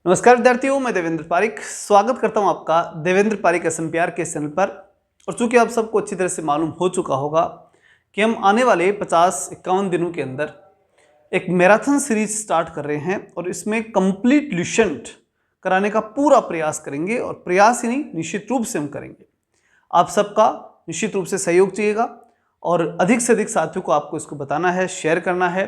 नमस्कार विद्यार्थियों, मैं देवेंद्र पारिक स्वागत करता हूं आपका देवेंद्र पारिक एसएमपीआर के चैनल पर। और चूंकि आप सबको अच्छी तरह से मालूम हो चुका होगा कि हम आने वाले 50-51 दिनों के अंदर एक मैराथन सीरीज स्टार्ट कर रहे हैं और इसमें कंप्लीट ल्यूसेंट कराने का पूरा प्रयास करेंगे। और प्रयास ही नहीं, निश्चित रूप से हम करेंगे। आप सबका निश्चित रूप से सहयोग चाहिएगा और अधिक से अधिक साथियों को आपको इसको बताना है, शेयर करना है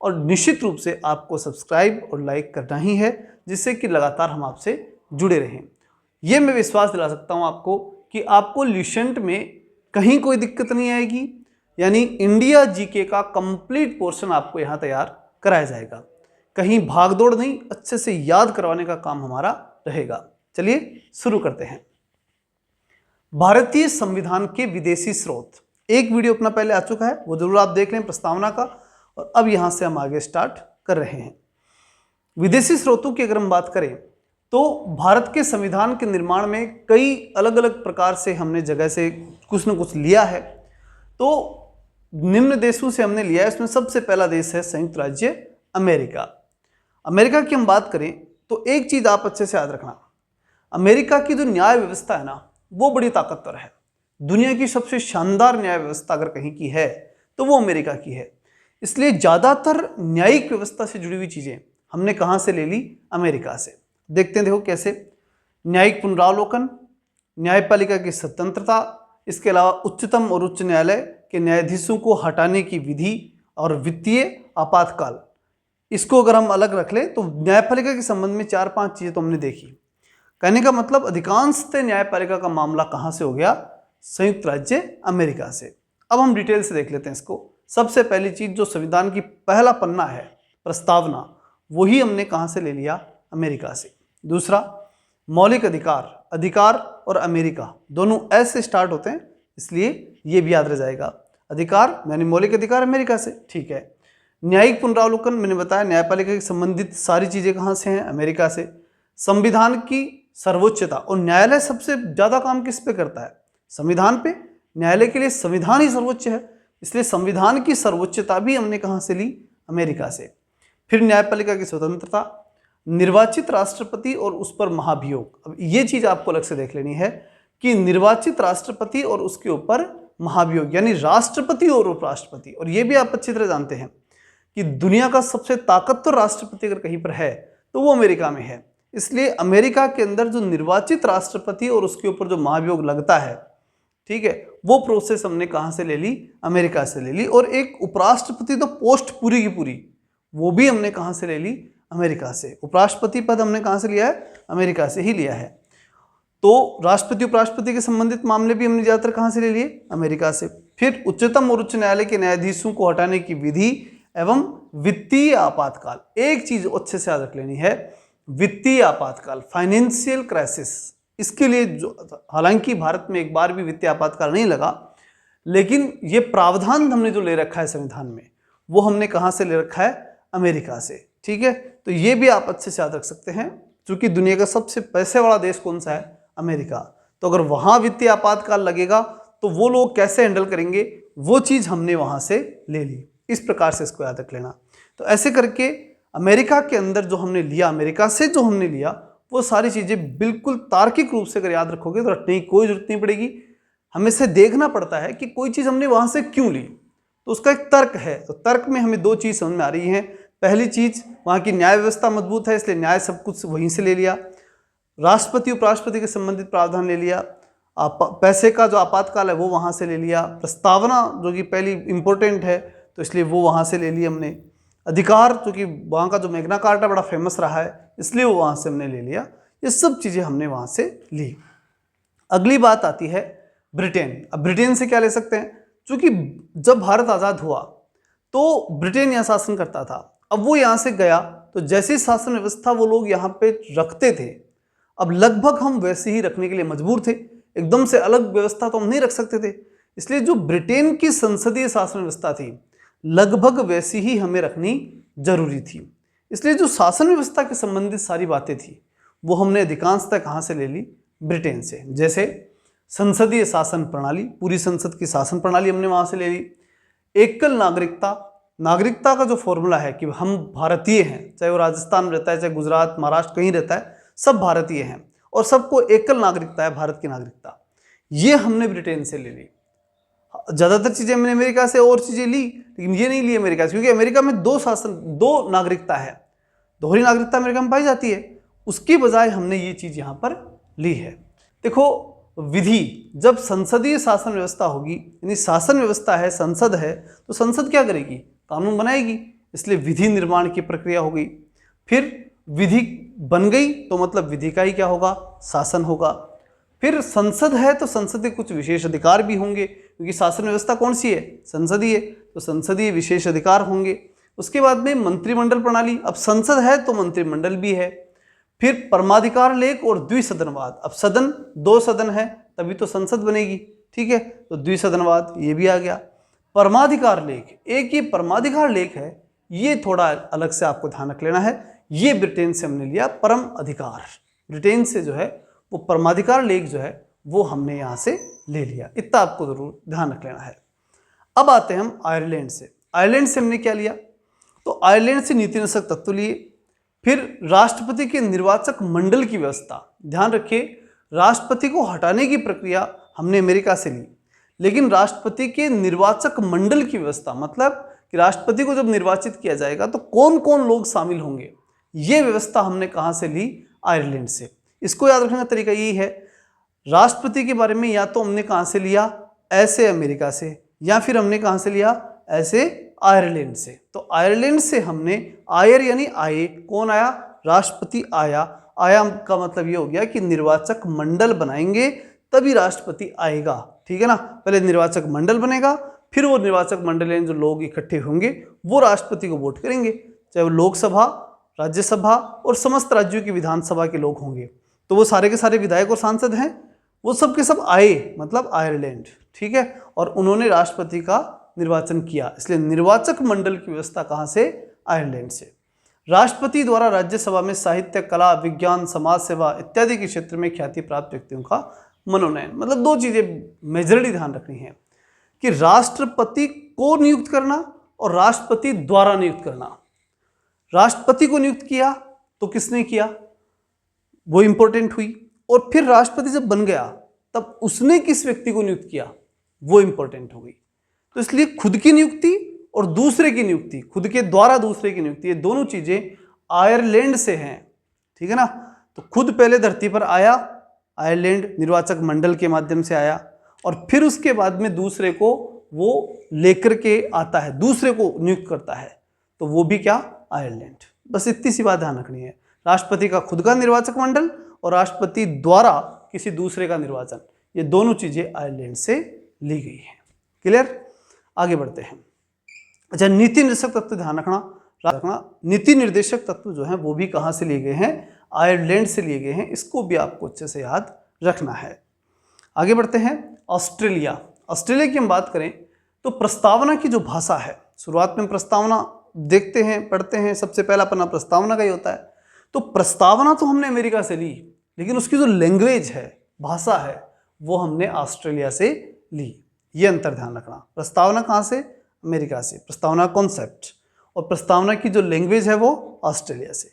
और निश्चित रूप से आपको सब्सक्राइब और लाइक करना ही है, जिससे कि लगातार हम आपसे जुड़े रहें। ये मैं विश्वास दिला सकता हूं आपको कि आपको ल्यूसेंट में कहीं कोई दिक्कत नहीं आएगी। यानी इंडिया जीके का कंप्लीट पोर्शन आपको यहां तैयार कराया जाएगा। कहीं भागदौड़ नहीं, अच्छे से याद करवाने का काम हमारा रहेगा। चलिए शुरू करते हैं। भारतीय संविधान के विदेशी स्रोत, एक वीडियो अपना पहले आ चुका है, वो जरूर आप देख लें प्रस्तावना का। और अब यहां से हम आगे स्टार्ट कर रहे हैं। विदेशी स्रोतों की अगर हम बात करें तो भारत के संविधान के निर्माण में कई अलग अलग प्रकार से हमने जगह से कुछ न कुछ लिया है। तो निम्न देशों से हमने लिया है। इसमें सबसे पहला देश है संयुक्त राज्य अमेरिका। अमेरिका की हम बात करें तो एक चीज आप अच्छे से याद रखना, अमेरिका की जो न्याय व्यवस्था है ना, वो बड़ी ताकतवर है। दुनिया की सबसे शानदार न्याय व्यवस्था अगर कहीं की है तो वो अमेरिका की है। इसलिए ज्यादातर न्यायिक व्यवस्था से जुड़ी हुई चीजें हमने कहां से ले ली? अमेरिका से। देखते हैं, देखो कैसे। न्यायिक पुनरावलोकन, न्यायपालिका की स्वतंत्रता, इसके अलावा उच्चतम और उच्च न्यायालय के न्यायाधीशों को हटाने की विधि और वित्तीय आपातकाल, इसको अगर हम अलग रख लें तो न्यायपालिका के संबंध में 4-5 चीजें तो हमने देखी। कहने का मतलब अधिकांशतः न्यायपालिका का मामला कहां से हो गया? संयुक्त राज्य अमेरिका से। अब हम डिटेल से देख लेते हैं इसको। सबसे पहली चीज, जो संविधान की पहला पन्ना है, प्रस्तावना, वही हमने कहां से ले लिया? अमेरिका से। दूसरा, मौलिक अधिकार, अधिकार और अमेरिका दोनों ऐसे स्टार्ट होते हैं, इसलिए ये भी याद रह जाएगा। अधिकार यानी मौलिक अधिकार अमेरिका से, ठीक है। न्यायिक पुनरावलोकन, मैंने बताया न्यायपालिका की संबंधित सारी चीजें कहां से हैं? अमेरिका से। संविधान की सर्वोच्चता, और न्यायालय सबसे ज्यादा काम किस पे करता है? संविधान पे। न्यायालय के लिए संविधान ही सर्वोच्च है, इसलिए संविधान की सर्वोच्चता भी हमने कहां से ली? अमेरिका से। फिर न्यायपालिका की स्वतंत्रता, निर्वाचित राष्ट्रपति और उस पर महाभियोग। अब ये चीज आपको अलग से देख लेनी है कि निर्वाचित राष्ट्रपति और उसके ऊपर महाभियोग, यानी राष्ट्रपति और उपराष्ट्रपति। और ये भी आप अच्छी तरह जानते हैं कि दुनिया का सबसे ताकतवर राष्ट्रपति अगर कहीं पर है तो वो अमेरिका में है। इसलिए अमेरिका के अंदर जो निर्वाचित राष्ट्रपति और उसके ऊपर जो महाभियोग लगता है, ठीक है, वो प्रोसेस हमने कहां से ले ली? अमेरिका से ले ली। और एक उपराष्ट्रपति तो पोस्ट पूरी की पूरी, वो भी हमने कहां से ले ली? अमेरिका से। उपराष्ट्रपति पद हमने कहां से लिया है? अमेरिका से ही लिया है। तो राष्ट्रपति उपराष्ट्रपति के संबंधित मामले भी हमने ज्यादातर कहां से ले लिए? अमेरिका से। फिर उच्चतम और उच्च न्यायालय के न्यायाधीशों को हटाने की विधि एवं वित्तीय आपातकाल, एक चीज अच्छे से याद रख लेनी है, वित्तीय आपातकाल, फाइनेंशियल क्राइसिस। इसके लिए जो, हालांकि भारत में एक बार भी वित्तीय आपातकाल नहीं लगा, लेकिन ये प्रावधान हमने जो ले रखा है संविधान में, वो हमने कहां से ले रखा है? अमेरिका से, ठीक है। तो ये भी आप अच्छे से याद रख सकते हैं, क्योंकि दुनिया का सबसे पैसे वाला देश कौन सा है? अमेरिका। तो अगर वहां वित्तीय आपातकाल लगेगा तो वो लोग कैसे हैंडल करेंगे, वो चीज हमने वहां से ले ली। इस प्रकार से इसको याद रख लेना। तो ऐसे करके अमेरिका के अंदर जो हमने लिया, अमेरिका से जो हमने लिया, वो सारी चीजें बिल्कुल तार्किक रूप से अगर याद रखोगे तो रटने की कोई जरूरत नहीं पड़ेगी। हमें से देखना पड़ता है कि कोई चीज हमने वहां से क्यों ली, तो उसका एक तर्क है। तो तर्क में हमें दो चीज समझ में आ रही है। पहली चीज, वहां की न्याय व्यवस्था मजबूत है, इसलिए न्याय सब कुछ वहीं से ले लिया। राष्ट्रपति उपराष्ट्रपति के संबंधित प्रावधान ले लिया। पैसे का जो आपातकाल है वो वहां से ले लिया। प्रस्तावना जो कि पहली इंपॉर्टेंट है, तो इसलिए वो वहां से ले लिया हमने। अधिकार, जो कि वहां का जो मैग्ना कार्टा बड़ा फेमस रहा है, इसलिए वो वहां से हमने ले लिया। ये सब चीजें हमने वहां से ली। अगली बात आती है ब्रिटेन। अब ब्रिटेन से क्या ले सकते हैं? क्योंकि जब भारत आजाद हुआ तो ब्रिटेन यहाँ शासन करता था। अब वो यहाँ से गया तो जैसी शासन व्यवस्था वो लोग यहाँ पे रखते थे, अब लगभग हम वैसे ही रखने के लिए मजबूर थे। एकदम से अलग व्यवस्था तो हम नहीं रख सकते थे, इसलिए जो ब्रिटेन की संसदीय शासन व्यवस्था थी लगभग वैसी ही हमें रखनी जरूरी थी। इसलिए जो शासन व्यवस्था के संबंधित सारी बातें थी वो हमने अधिकांशतः कहाँ से ले ली? ब्रिटेन से। जैसे संसदीय शासन प्रणाली, पूरी संसद की शासन प्रणाली हमने वहां से ले ली। एकल नागरिकता, नागरिकता का जो फॉर्मूला है कि हम भारतीय हैं, चाहे वो राजस्थान में रहता है, चाहे गुजरात, महाराष्ट्र कहीं रहता है, सब भारतीय हैं और सबको एकल नागरिकता है, भारत की नागरिकता। ये हमने ब्रिटेन से ले ली। ज़्यादातर चीज़ें हमने अमेरिका से और चीज़ें ली, लेकिन ये नहीं ली अमेरिका से, क्योंकि अमेरिका में दो नागरिकता है, दोहरी नागरिकता अमेरिका में पाई जाती है। उसकी बजाय हमने ये चीज़ यहाँ पर ली है। देखो, विधि, जब संसदीय शासन व्यवस्था होगी, यानी शासन व्यवस्था है, संसद है, तो संसद क्या करेगी? कानून बनाएगी। इसलिए विधि निर्माण की प्रक्रिया हो गई। फिर विधि बन गई तो मतलब विधि का ही क्या होगा? शासन होगा। फिर संसद है तो संसद के कुछ विशेष अधिकार भी होंगे, क्योंकि शासन व्यवस्था कौन सी है? संसदीय, तो संसदीय विशेष अधिकार होंगे। उसके बाद में मंत्रिमंडल प्रणाली, अब संसद है तो मंत्रिमंडल भी है। फिर परमाधिकार लेख और द्विसदनवाद, अब सदन, 2 सदन है तभी तो संसद बनेगी, ठीक है, तो द्विसदनवाद ये भी आ गया। परमाधिकार लेख, एक ये परमाधिकार लेख है, ये थोड़ा अलग से आपको ध्यान रख लेना है। ये ब्रिटेन से हमने लिया परम अधिकार, ब्रिटेन से जो है वो परमाधिकार लेख जो है वो हमने यहाँ से ले लिया, इतना आपको जरूर ध्यान रख लेना है। अब आते हैं हम आयरलैंड से। आयरलैंड से हमने क्या लिया? तो आयरलैंड से नीति निरसक तत्व लिए। फिर राष्ट्रपति के निर्वाचक मंडल की व्यवस्था, ध्यान रखिए, राष्ट्रपति को हटाने की प्रक्रिया हमने अमेरिका से ली, लेकिन राष्ट्रपति के निर्वाचक मंडल की व्यवस्था, मतलब कि राष्ट्रपति को जब निर्वाचित किया जाएगा तो कौन कौन लोग शामिल होंगे, ये व्यवस्था हमने कहाँ से ली? आयरलैंड से। इसको याद रखने का तरीका यही है, राष्ट्रपति के बारे में या तो हमने कहाँ से लिया? ऐसे अमेरिका से, या फिर हमने कहाँ से लिया? ऐसे आयरलैंड से। तो आयरलैंड से हमने आयर यानी आए, कौन आया? राष्ट्रपति आया। आया का मतलब ये हो गया कि निर्वाचक मंडल बनाएंगे तभी राष्ट्रपति आएगा, ठीक है ना। पहले निर्वाचक मंडल बनेगा, फिर वो निर्वाचक मंडल यानी जो लोग इकट्ठे होंगे वो राष्ट्रपति को वोट करेंगे, चाहे वो लोकसभा, राज्यसभा और समस्त राज्यों की विधानसभा के लोग होंगे। तो वो सारे के सारे विधायक और सांसद हैं, वो सब के सब आए, मतलब आयरलैंड, ठीक है, और उन्होंने राष्ट्रपति का निर्वाचन किया। इसलिए निर्वाचक मंडल की व्यवस्था कहाँ से? आयरलैंड से। राष्ट्रपति द्वारा राज्यसभा में साहित्य, कला, विज्ञान, समाज सेवा इत्यादि के क्षेत्र में ख्याति प्राप्त व्यक्तियों का मनोनयन। मतलब 2 चीजें मेजरली ध्यान रखनी है कि राष्ट्रपति को नियुक्त करना और राष्ट्रपति द्वारा नियुक्त करना। राष्ट्रपति को नियुक्त किया तो किसने किया, वो इंपॉर्टेंट हुई, और फिर राष्ट्रपति जब बन गया तब उसने किस व्यक्ति को नियुक्त किया, वो इंपॉर्टेंट हो गई। तो इसलिए खुद की नियुक्ति और दूसरे की नियुक्ति, खुद के द्वारा दूसरे की नियुक्ति, ये दोनों चीजें आयरलैंड से हैं, ठीक है ना। तो खुद पहले धरती पर आया, आयरलैंड निर्वाचक मंडल के माध्यम से आया, और फिर उसके बाद में दूसरे को वो लेकर के आता है, दूसरे को नियुक्त करता है, तो वो भी क्या? आयरलैंड। बस इतनी सी बात ध्यान रखनी है, राष्ट्रपति का खुद का निर्वाचक मंडल और राष्ट्रपति द्वारा किसी दूसरे का निर्वाचन, ये दोनों चीजें आयरलैंड से ली गई है। क्लियर? आगे बढ़ते हैं। अच्छा, नीति निर्देशक तत्व ध्यान रखना, नीति निर्देशक तत्व जो है वो भी कहाँ से लिए गए हैं? आयरलैंड से लिए गए हैं। इसको भी आपको अच्छे से याद रखना है। आगे बढ़ते हैं। ऑस्ट्रेलिया। ऑस्ट्रेलिया की हम बात करें तो प्रस्तावना की जो भाषा है, शुरुआत में प्रस्तावना देखते हैं, पढ़ते हैं, सबसे पहला पन्ना प्रस्तावना का ही होता है। तो प्रस्तावना तो हमने अमेरिका से ली, लेकिन उसकी जो लैंग्वेज है, भाषा है, वो हमने ऑस्ट्रेलिया से ली। ये अंतर ध्यान रखना। प्रस्तावना कहाँ से? अमेरिका से, प्रस्तावना कॉन्सेप्ट, और प्रस्तावना की जो लैंग्वेज है वो ऑस्ट्रेलिया से।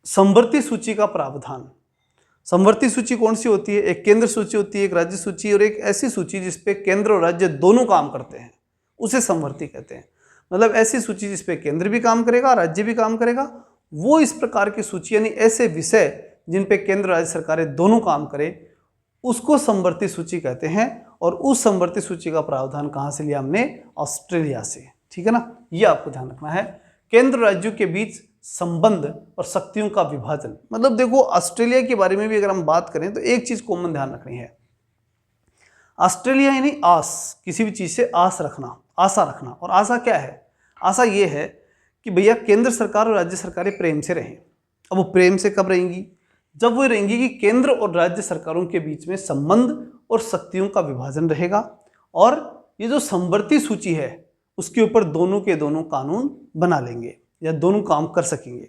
समवर्ती सूची का प्रावधान। समवर्ती सूची कौन सी होती है? एक केंद्र सूची होती है, एक राज्य सूची, और एक ऐसी सूची जिसपे केंद्र और राज्य दोनों काम करते हैं, उसे समवर्ती कहते हैं। मतलब ऐसी सूची जिसपे केंद्र भी काम करेगा, राज्य भी काम करेगा, वो इस प्रकार की सूची, यानी ऐसे विषय जिन पे केंद्र राज्य सरकारें दोनों काम करें, उसको समवर्ती सूची कहते हैं। और उस समवर्ती सूची का प्रावधान कहाँ से लिया हमने? ऑस्ट्रेलिया से, ठीक है ना। ये आपको ध्यान रखना है। केंद्र राज्यों के बीच संबंध और शक्तियों का विभाजन। मतलब देखो, ऑस्ट्रेलिया के बारे में भी अगर हम बात करें तो एक चीज कॉमन ध्यान रखनी है। ऑस्ट्रेलिया यानी आस, किसी भी चीज से आस रखना, आशा रखना। और आशा क्या है? आशा ये है कि भैया केंद्र सरकार और राज्य सरकारें प्रेम से रहें। अब वो प्रेम से कब रहेंगी? जब वो रहेंगी कि केंद्र और राज्य सरकारों के बीच में संबंध और शक्तियों का विभाजन रहेगा, और ये जो समवर्ती सूची है उसके ऊपर दोनों के दोनों कानून बना लेंगे या दोनों काम कर सकेंगे।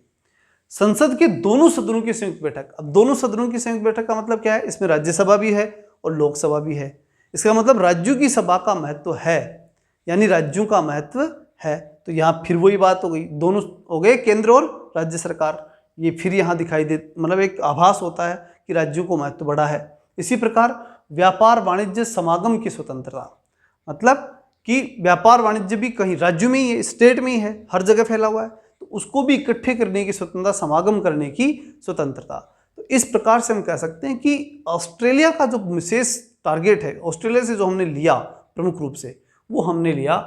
संसद के दोनों सदनों की संयुक्त बैठक। अब दोनों सदनों की संयुक्त बैठक का मतलब क्या है? इसमें राज्यसभा भी है और लोकसभा भी है। इसका मतलब राज्यों की सभा का महत्व है, यानी राज्यों का महत्व है। तो यहाँ फिर वही बात हो गई, दोनों हो गए केंद्र और राज्य सरकार, ये फिर यहाँ दिखाई दे, मतलब एक आभास होता है कि राज्यों को महत्व बढ़ा है। इसी प्रकार व्यापार वाणिज्य समागम की स्वतंत्रता, मतलब कि व्यापार वाणिज्य भी कहीं राज्यों में ही है, स्टेट में ही है, हर जगह फैला हुआ है, तो उसको भी इकट्ठे करने की स्वतंत्रता, समागम करने की स्वतंत्रता। तो इस प्रकार से हम कह सकते हैं कि ऑस्ट्रेलिया का जो विशेष टारगेट है, ऑस्ट्रेलिया से जो हमने लिया प्रमुख रूप से, वो हमने लिया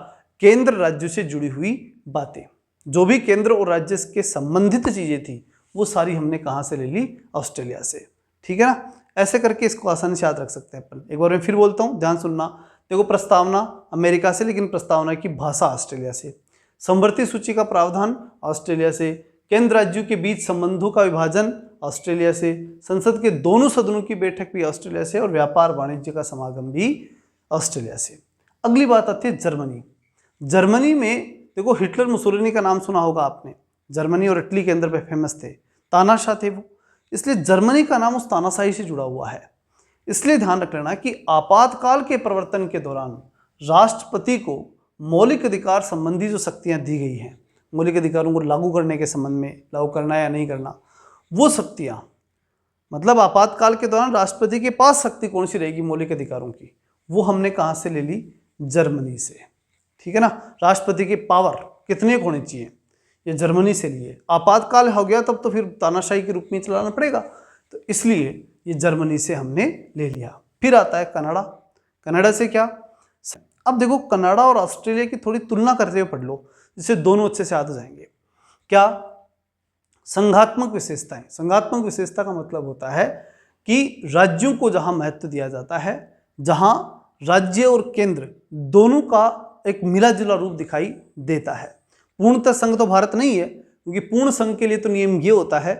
केंद्र राज्यों से जुड़ी हुई बातें, जो भी केंद्र और राज्य के संबंधित चीजें थी वो सारी हमने कहाँ से ले ली, ऑस्ट्रेलिया से। ठीक है ना, ऐसे करके इसको आसानी से याद रख सकते हैं अपन। एक बार मैं फिर बोलता हूँ, ध्यान सुनना। देखो, प्रस्तावना अमेरिका से, लेकिन प्रस्तावना की भाषा ऑस्ट्रेलिया से। समवर्ती सूची का प्रावधान ऑस्ट्रेलिया से। केंद्र राज्यों के बीच संबंधों का विभाजन ऑस्ट्रेलिया से। संसद के दोनों सदनों की बैठक भी ऑस्ट्रेलिया से, और व्यापार वाणिज्य का समागम भी ऑस्ट्रेलिया से। अगली बात आती है जर्मनी। जर्मनी में देखो, हिटलर मुसोलिनी का नाम सुना होगा आपने, जर्मनी और इटली के अंदर पे फेमस थे, तानाशाह थे वो, इसलिए जर्मनी का नाम उस तानाशाही से जुड़ा हुआ है। इसलिए ध्यान रख लेना कि आपातकाल के प्रवर्तन के दौरान राष्ट्रपति को मौलिक अधिकार संबंधी जो शक्तियां दी गई हैं, मौलिक अधिकारों को लागू करने के संबंध में, लागू करना या नहीं करना, वो शक्तियां, मतलब आपातकाल के दौरान राष्ट्रपति के पास शक्ति कौन सी रहेगी मौलिक अधिकारों की, वो हमने कहाँ से ले ली, जर्मनी से। ठीक है ना, राष्ट्रपति की पावर कितने होने चाहिए, ये जर्मनी से लिए। आपातकाल हो गया तब तो फिर तानाशाही के रूप में चलाना पड़ेगा, तो इसलिए ये जर्मनी से हमने ले लिया। फिर आता है कनाडा। कनाडा से क्या, अब देखो कनाडा और ऑस्ट्रेलिया की थोड़ी तुलना करते हुए पढ़ लो, जिससे दोनों अच्छे से याद हो जाएंगे। क्या, संघात्मक विशेषताएं। संघात्मक विशेषता का मतलब होता है कि राज्यों को जहां महत्व दिया जाता है, जहां राज्य और केंद्र दोनों का एक मिला जुला रूप दिखाई देता है। पूर्णतः संघ तो भारत नहीं है, क्योंकि पूर्ण संघ के लिए तो नियम ये होता है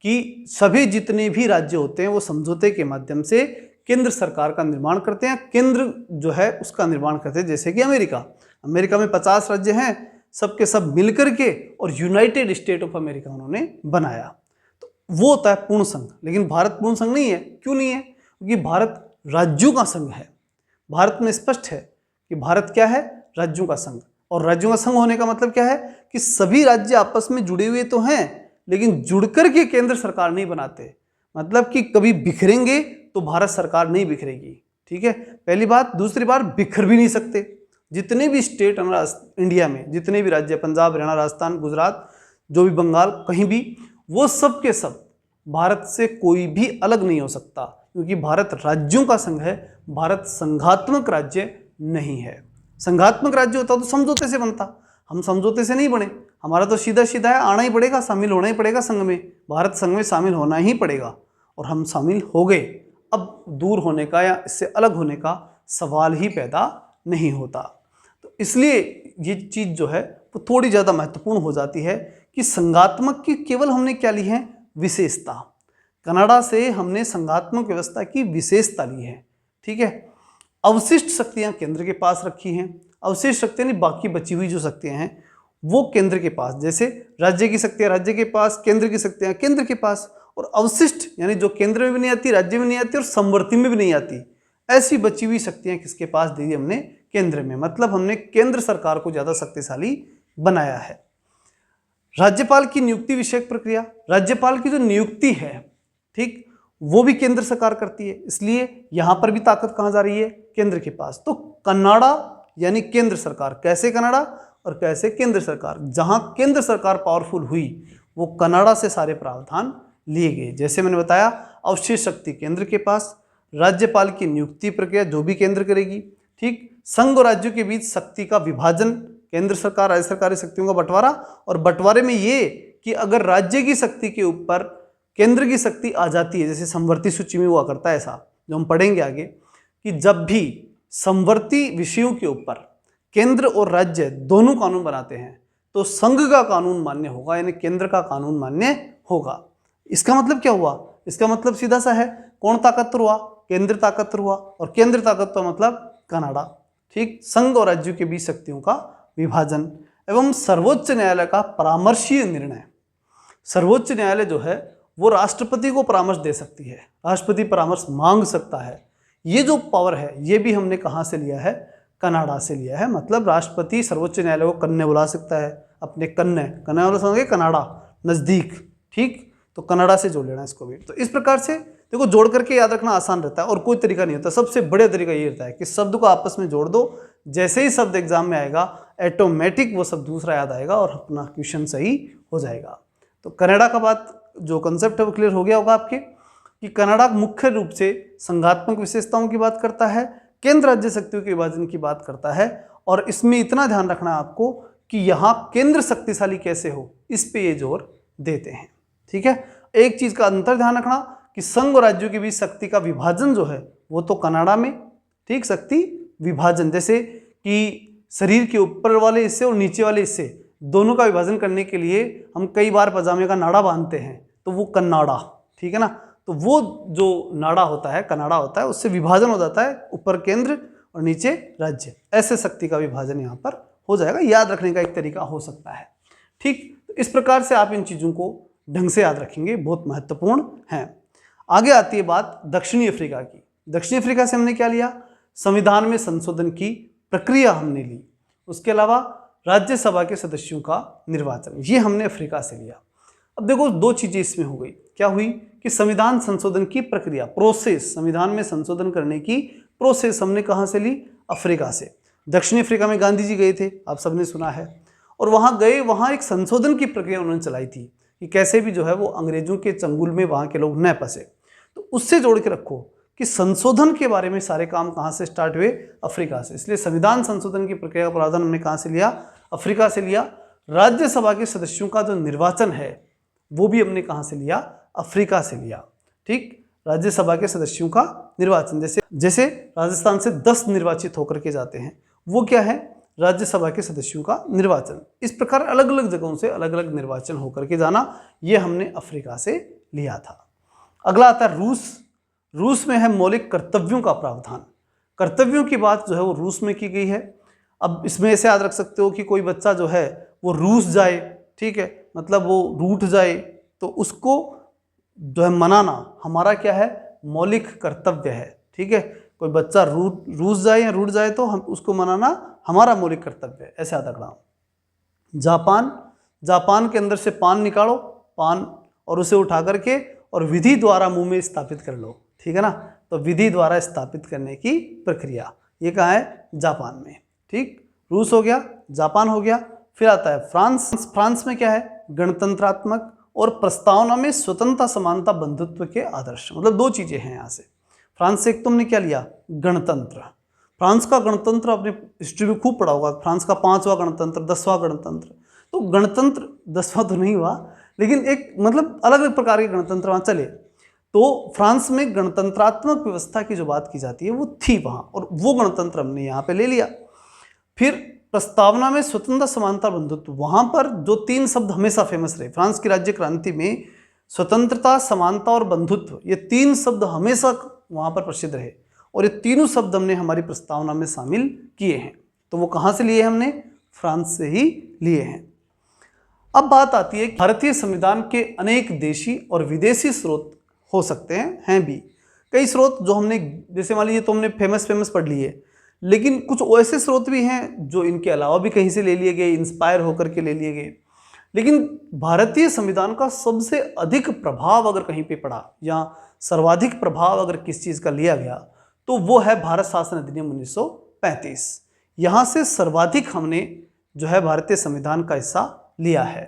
कि सभी जितने भी राज्य होते हैं वो समझौते के माध्यम से केंद्र सरकार का निर्माण करते हैं, केंद्र जो है उसका निर्माण करते हैं। जैसे कि अमेरिका में 50 राज्य हैं, सबके सब मिलकर के और यूनाइटेड स्टेट ऑफ अमेरिका उन्होंने बनाया, तो वो होता है पूर्ण संघ। लेकिन भारत पूर्ण संघ नहीं है। क्यों नहीं है? क्योंकि भारत राज्यों का संघ है। भारत में स्पष्ट है कि भारत क्या है, राज्यों का संघ। और राज्यों का संघ होने का मतलब क्या है कि सभी राज्य आपस में जुड़े हुए तो हैं, लेकिन जुड़कर के केंद्र सरकार नहीं बनाते। मतलब कि कभी बिखरेंगे तो भारत सरकार नहीं बिखरेगी। ठीक है, पहली बात। दूसरी बात, बिखर भी नहीं सकते। जितने भी स्टेट इंडिया में, जितने भी राज्य, पंजाब, हरियाणा, राजस्थान, गुजरात, जो भी बंगाल, कहीं भी, वो सब के सब भारत से कोई भी अलग नहीं हो सकता, क्योंकि भारत राज्यों का संघ है। भारत संघात्मक राज्य नहीं है। संघात्मक राज्य होता तो समझौते से बनता, हम समझौते से नहीं बने। हमारा तो सीधा सीधा है, आना ही पड़ेगा, शामिल होना ही पड़ेगा संघ में, भारत संघ में शामिल होना ही पड़ेगा, और हम शामिल हो गए। अब दूर होने का या इससे अलग होने का सवाल ही पैदा नहीं होता। तो इसलिए ये चीज़ जो है वो थोड़ी ज़्यादा महत्वपूर्ण हो जाती है कि संघात्मक की केवल हमने क्या ली है, विशेषता। कनाडा से हमने संघात्मक व्यवस्था की विशेषता ली है। ठीक है, अवशिष्ट शक्तियां केंद्र के पास रखी हैं। अवशिष्ट शक्तियां नहीं, बाकी बची हुई जो शक्तियां हैं वो केंद्र के पास। जैसे राज्य की शक्तियां राज्य के पास, केंद्र की शक्तियां केंद्र के पास, और अवशिष्ट यानी जो केंद्र में भी नहीं आती, राज्य में नहीं आती और समवर्ती में भी नहीं आती, ऐसी बची हुई शक्तियां किसके पास दे दी हमने, केंद्र में। मतलब हमने केंद्र सरकार को ज्यादा शक्तिशाली बनाया है। राज्यपाल की नियुक्ति विषयक प्रक्रिया, राज्यपाल की जो नियुक्ति है, ठीक, वो भी केंद्र सरकार करती है। इसलिए यहां पर भी ताकत कहां जा रही है, केंद्र के पास। तो कनाडा यानी केंद्र सरकार। कैसे कनाडा और कैसे केंद्र सरकार? जहां केंद्र सरकार पावरफुल हुई वो कनाडा से सारे प्रावधान लिए गए। जैसे मैंने बताया, अवशिष्ट शक्ति केंद्र के पास, राज्यपाल की नियुक्ति प्रक्रिया जो भी केंद्र करेगी, ठीक, संघ और राज्यों के बीच शक्ति का विभाजन, केंद्र सरकार राज्य सरकारी शक्तियों का बंटवारा, और बंटवारे में ये कि अगर राज्य की शक्ति के ऊपर केंद्र की शक्ति आ जाती है, जैसे समवर्ती सूची में हुआ करता है, ऐसा जो हम पढ़ेंगे आगे, कि जब भी समवर्ती विषयों के ऊपर केंद्र और राज्य दोनों कानून बनाते हैं तो संघ का कानून मान्य होगा, यानी केंद्र का कानून मान्य होगा। इसका मतलब क्या हुआ? इसका मतलब सीधा सा है, कौन ताकतवर हुआ? केंद्र ताकतवर हुआ, और केंद्र ताकतवर मतलब कनाडा। ठीक, संघ और राज्यों के बीच शक्तियों का विभाजन एवं सर्वोच्च न्यायालय का परामर्शीय निर्णय। सर्वोच्च न्यायालय जो है वो राष्ट्रपति को परामर्श दे सकती है, राष्ट्रपति परामर्श मांग सकता है। ये जो पावर है ये भी हमने कहाँ से लिया है, कनाडा से लिया है। मतलब राष्ट्रपति सर्वोच्च न्यायालय को कन्ने बुला सकता है, अपने कन्ने वाला समझे, कनाडा नज़दीक, ठीक, तो कनाडा से जोड़ लेना इसको भी। तो इस प्रकार से देखो जोड़ करके याद रखना आसान रहता है और कोई तरीका नहीं होता। सबसे बढ़िया तरीका ये रहता है कि शब्द को आपस में जोड़ दो, जैसे ही शब्द एग्जाम में आएगा ऑटोमेटिक वो शब्द दूसरा याद आएगा और अपना क्वेश्चन सही हो जाएगा। तो कनाडा का बात जो कंसेप्ट है वो क्लियर हो गया होगा आपके, कि कनाडा मुख्य रूप से संघात्मक विशेषताओं की बात करता है, केंद्र राज्य शक्तियों के विभाजन की बात करता है, और इसमें इतना ध्यान रखना है आपको कि यहाँ केंद्र शक्तिशाली कैसे हो, इस पे ये जोर देते हैं। ठीक है, एक चीज का अंतर ध्यान रखना कि संघ और राज्यों के बीच शक्ति का विभाजन जो है वो तो कनाडा में, ठीक, शक्ति विभाजन, जैसे कि शरीर के ऊपर वाले हिस्से और नीचे वाले हिस्से दोनों का विभाजन करने के लिए हम कई बार पजामे का नाड़ा बांधते हैं, तो वो कन्नाडा, ठीक है ना, तो वो जो नाड़ा होता है, कनाडा होता है, उससे विभाजन हो जाता है, ऊपर केंद्र और नीचे राज्य, ऐसे शक्ति का विभाजन यहाँ पर हो जाएगा। याद रखने का एक तरीका हो सकता है। ठीक, तो इस प्रकार से आप इन चीज़ों को ढंग से याद रखेंगे, बहुत महत्वपूर्ण है। आगे आती है बात दक्षिणी अफ्रीका की। दक्षिणी अफ्रीका से हमने क्या लिया, संविधान में संशोधन की प्रक्रिया हमने ली, उसके अलावा राज्यसभा के सदस्यों का निर्वाचन, ये हमने अफ्रीका से लिया। अब देखो दो चीजें इसमें हो गई, क्या हुई कि संविधान संशोधन की प्रक्रिया, प्रोसेस, संविधान में संशोधन करने की प्रोसेस हमने कहाँ से ली, अफ्रीका से। दक्षिणी अफ्रीका में गांधी जी गए थे, आप सबने सुना है, और वहाँ गए, वहाँ एक संशोधन की प्रक्रिया उन्होंने चलाई थी कि कैसे भी जो है वो अंग्रेजों के चंगुल में वहाँ के लोग न फंसे। तो उससे जोड़ के रखो कि संशोधन के बारे में सारे काम कहाँ से स्टार्ट हुए, अफ्रीका से। इसलिए संविधान संशोधन की प्रक्रिया का प्रावधान हमने कहाँ से लिया, अफ्रीका से लिया। राज्यसभा के सदस्यों का जो निर्वाचन है वो भी हमने कहाँ से लिया, अफ्रीका से लिया। ठीक, राज्यसभा के सदस्यों का निर्वाचन, जैसे राजस्थान से 10 निर्वाचित होकर के जाते हैं, वो क्या है, राज्यसभा के सदस्यों का निर्वाचन। इस प्रकार अलग अलग जगहों से अलग अलग निर्वाचन होकर के जाना, ये हमने अफ्रीका से लिया था। अगला आता है रूस। रूस में है मौलिक कर्तव्यों का प्रावधान। कर्तव्यों की बात जो है वो रूस में की गई है। अब इसमें ऐसे याद रख सकते हो कि कोई बच्चा जो है वो रूस जाए, ठीक है, मतलब वो रूठ जाए, तो उसको जो है मनाना हमारा क्या है, मौलिक कर्तव्य है। ठीक है, कोई बच्चा रूस जाए या रूठ जाए तो हम उसको मनाना हमारा मौलिक कर्तव्य है, ऐसे याद रखना। जापान के अंदर से पान निकालो, पान, और उसे उठा करके और विधि द्वारा मुंह में स्थापित कर लो, ठीक है ना, तो विधि द्वारा स्थापित करने की प्रक्रिया, ये कहाँ है, जापान में। ठीक, रूस हो गया, जापान हो गया। फिर आता है फ्रांस। फ्रांस में क्या है, गणतंत्रात्मक और प्रस्तावना में स्वतंत्रता, समानता, बंधुत्व के आदर्श, मतलब दो चीजें हैं यहाँ से। फ्रांस से एक तुमने क्या लिया, गणतंत्र। फ्रांस का गणतंत्र आपने हिस्ट्री में खूब पढ़ा होगा, फ्रांस का 5वां गणतंत्र, 10वां गणतंत्र। तो गणतंत्र 10वां तो नहीं हुआ, लेकिन एक मतलब अलग अलग प्रकार के गणतंत्र वहाँ चले। तो फ्रांस में गणतंत्रात्मक व्यवस्था की जो बात की जाती है वो थी वहाँ, और वो गणतंत्र हमने यहाँ पे ले लिया। फिर प्रस्तावना में स्वतंत्रता, समानता, बंधुत्व, वहाँ पर जो 3 शब्द हमेशा फेमस रहे फ्रांस की राज्य क्रांति में, स्वतंत्रता, समानता और बंधुत्व, ये 3 शब्द हमेशा वहाँ पर प्रसिद्ध रहे, और ये तीनों शब्द हमने हमारी प्रस्तावना में शामिल किए हैं। तो वो कहाँ से लिए हमने, फ्रांस से ही लिए हैं। अब बात आती है, भारतीय संविधान के अनेक देशी और विदेशी स्रोत हो सकते हैं भी। कई स्रोत जो हमने, जैसे मान लीजिए तो हमने फेमस पढ़ लिए, लेकिन कुछ ऐसे स्रोत भी हैं जो इनके अलावा भी कहीं से ले लिए गए, इंस्पायर होकर के ले लिए गए। लेकिन भारतीय संविधान का सबसे अधिक प्रभाव अगर कहीं पे पड़ा या सर्वाधिक प्रभाव अगर किस चीज़ का लिया गया, तो वो है भारत शासन अधिनियम 1935। यहाँ से सर्वाधिक हमने जो है भारतीय संविधान का हिस्सा लिया है।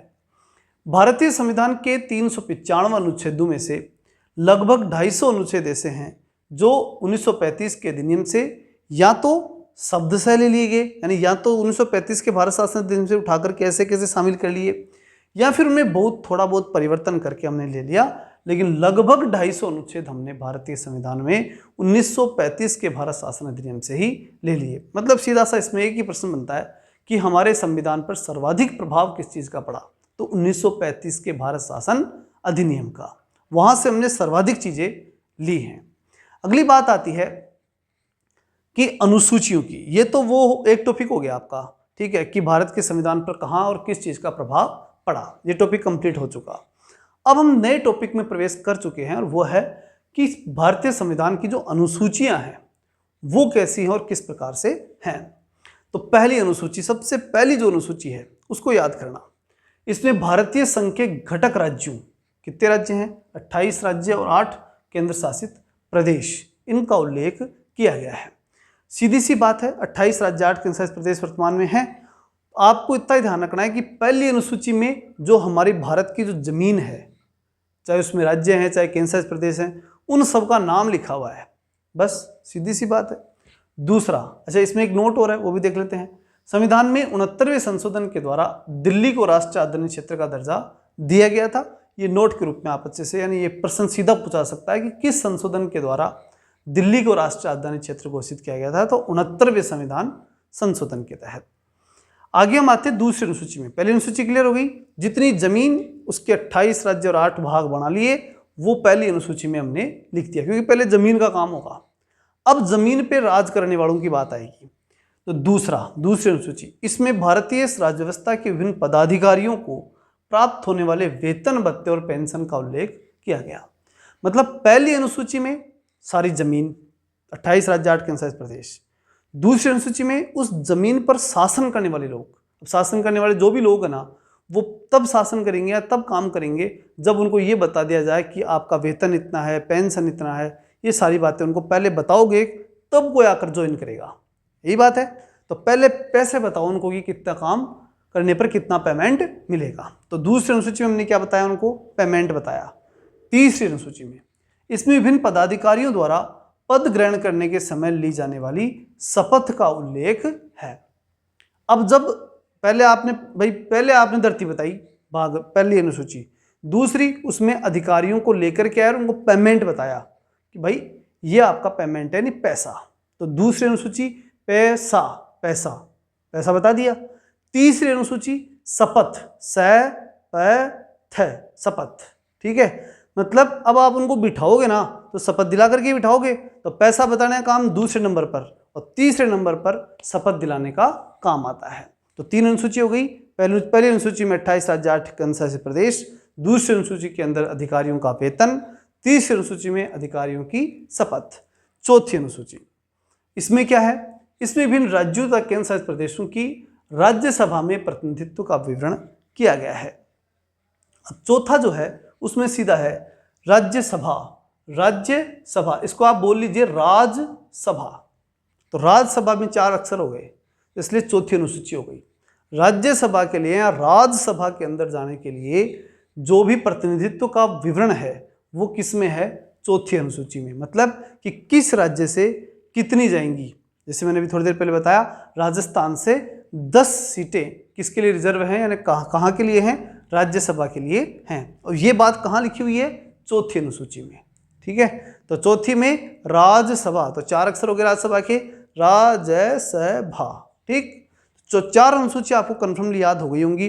भारतीय संविधान के 395 अनुच्छेदों में से लगभग 250 अनुच्छेद ऐसे हैं जो 1935 के अधिनियम से या तो शब्द से ले लिए गए, यानी या तो 1935 के भारत शासन अधिनियम से उठाकर कैसे कैसे शामिल कर लिए, या फिर उनमें बहुत थोड़ा बहुत परिवर्तन करके हमने ले लिया। लेकिन लगभग 250 अनुच्छेद हमने भारतीय संविधान में 1935 के भारत शासन अधिनियम से ही ले लिए। मतलब सीधा सा इसमें एक ही प्रश्न बनता है कि हमारे संविधान पर सर्वाधिक प्रभाव किस चीज़ का पड़ा, तो 1935 के भारत शासन अधिनियम का, वहाँ से हमने सर्वाधिक चीज़ें ली हैं। अगली बात आती है कि अनुसूचियों की। ये तो वो एक टॉपिक हो गया आपका, ठीक है, कि भारत के संविधान पर कहाँ और किस चीज़ का प्रभाव पड़ा, ये टॉपिक कंप्लीट हो चुका। अब हम नए टॉपिक में प्रवेश कर चुके हैं, और वो है कि भारतीय संविधान की जो अनुसूचियां हैं वो कैसी हैं और किस प्रकार से हैं। तो पहली अनुसूची, सबसे पहली जो अनुसूची है उसको याद करना। इसमें भारतीय संघ के घटक राज्यों, कितने राज्य हैं? 28 राज्य और 8 केंद्र शासित प्रदेश, इनका उल्लेख किया गया है। सीधी सी बात है, 28 राज्य 8 केंद्र शासित प्रदेश वर्तमान में हैं। आपको इतना ही ध्यान रखना है कि पहली अनुसूची में जो हमारी भारत की जो जमीन है, चाहे उसमें राज्य हैं चाहे केंद्र शासित प्रदेश हैं, उन सब का नाम लिखा हुआ है, बस सीधी सी बात है। दूसरा, अच्छा इसमें एक नोट और है, वो भी देख लेते हैं। संविधान में 69वें संशोधन के द्वारा दिल्ली को राष्ट्रीय राजधानी क्षेत्र का दर्जा दिया गया था। ये नोट के रूप में आप अच्छे से, यानी ये प्रश्न सीधा पूछा सकता है कि किस संशोधन के द्वारा दिल्ली को राष्ट्रीय राजधानी क्षेत्र घोषित किया गया था, तो 69वें संविधान संशोधन के तहत। आगे हम आते हैं दूसरी अनुसूची में। पहली अनुसूची क्लियर हो गई, जितनी जमीन उसके 28 राज्य और 8 भाग बना लिए, वो पहली अनुसूची में हमने लिख दिया, क्योंकि पहले जमीन का काम होगा। अब जमीन पे राज करने वालों की बात आएगी। तो दूसरी अनुसूची, इसमें भारतीय राज्य व्यवस्था के विभिन्न पदाधिकारियों को प्राप्त होने वाले वेतन, भत्ते और पेंशन का उल्लेख किया गया। मतलब पहली अनुसूची में सारी जमीन, 28 राज्य 8 केंद्र शासित प्रदेश। दूसरी अनुसूची में उस जमीन पर शासन करने वाले लोग, शासन करने वाले जो भी लोग हैं ना, वो तब शासन करेंगे या तब काम करेंगे जब उनको ये बता दिया जाए कि आपका वेतन इतना है, पेंशन इतना है, ये सारी बातें उनको पहले बताओगे तब कोई आकर ज्वाइन करेगा। यही बात है। तो पहले पैसे बताओ उनको कि कितना काम करने पर कितना पेमेंट मिलेगा। तो दूसरी अनुसूची में हमने क्या बताया उनको? पेमेंट बताया। तीसरी अनुसूची में इसमें विभिन्न पदाधिकारियों द्वारा पद ग्रहण करने के समय ली जाने वाली शपथ का उल्लेख है। अब जब पहले आपने धरती बताई, भाग पहली अनुसूची, दूसरी उसमें अधिकारियों को लेकर के आए और उनको पेमेंट बताया कि भाई ये आपका पेमेंट है, नहीं पैसा। तो दूसरी अनुसूची पैसा बता दिया। तीसरी अनुसूची शपथ, शपथ, ठीक है। मतलब अब आप उनको बिठाओगे ना तो शपथ दिला करके बिठाओगे, तो पैसा बताने का काम दूसरे नंबर पर और तीसरे नंबर पर शपथ दिलाने का काम आता है। तो 3 अनुसूची हो गई। पहली अनुसूची में 28 राज्य 8 केंद्र शासित प्रदेश, दूसरी अनुसूची के अंदर अधिकारियों का वेतन, तीसरी अनुसूची में अधिकारियों की शपथ। चौथी अनुसूची, इसमें क्या है? इसमें विभिन्न राज्यों तथा केंद्र शासित प्रदेशों की राज्यसभा में प्रतिनिधित्व का विवरण किया गया है। अब चौथा जो है उसमें सीधा है राज्यसभा, इसको आप बोल लीजिए राजसभा। तो राज्यसभा में 4 अक्षर हो गए, इसलिए चौथी अनुसूची हो गई। राज्यसभा के लिए या राज्यसभा के अंदर जाने के लिए जो भी प्रतिनिधित्व का विवरण है वो किस में है? चौथी अनुसूची में। मतलब कि किस राज्य से कितनी जाएंगी। जैसे मैंने भी थोड़ी देर पहले बताया, राजस्थान से 10 सीटें किसके लिए रिजर्व हैं, यानी कहाँ के लिए हैं? राज्यसभा के लिए हैं। और ये बात कहाँ लिखी हुई है? चौथी अनुसूची में, ठीक है। तो चौथी में राज्यसभा, तो 4 अक्षर हो गए राज्यसभा के, राज्यसभा, ठीक। तो 4 अनुसूची आपको कन्फर्मली याद हो गई होंगी।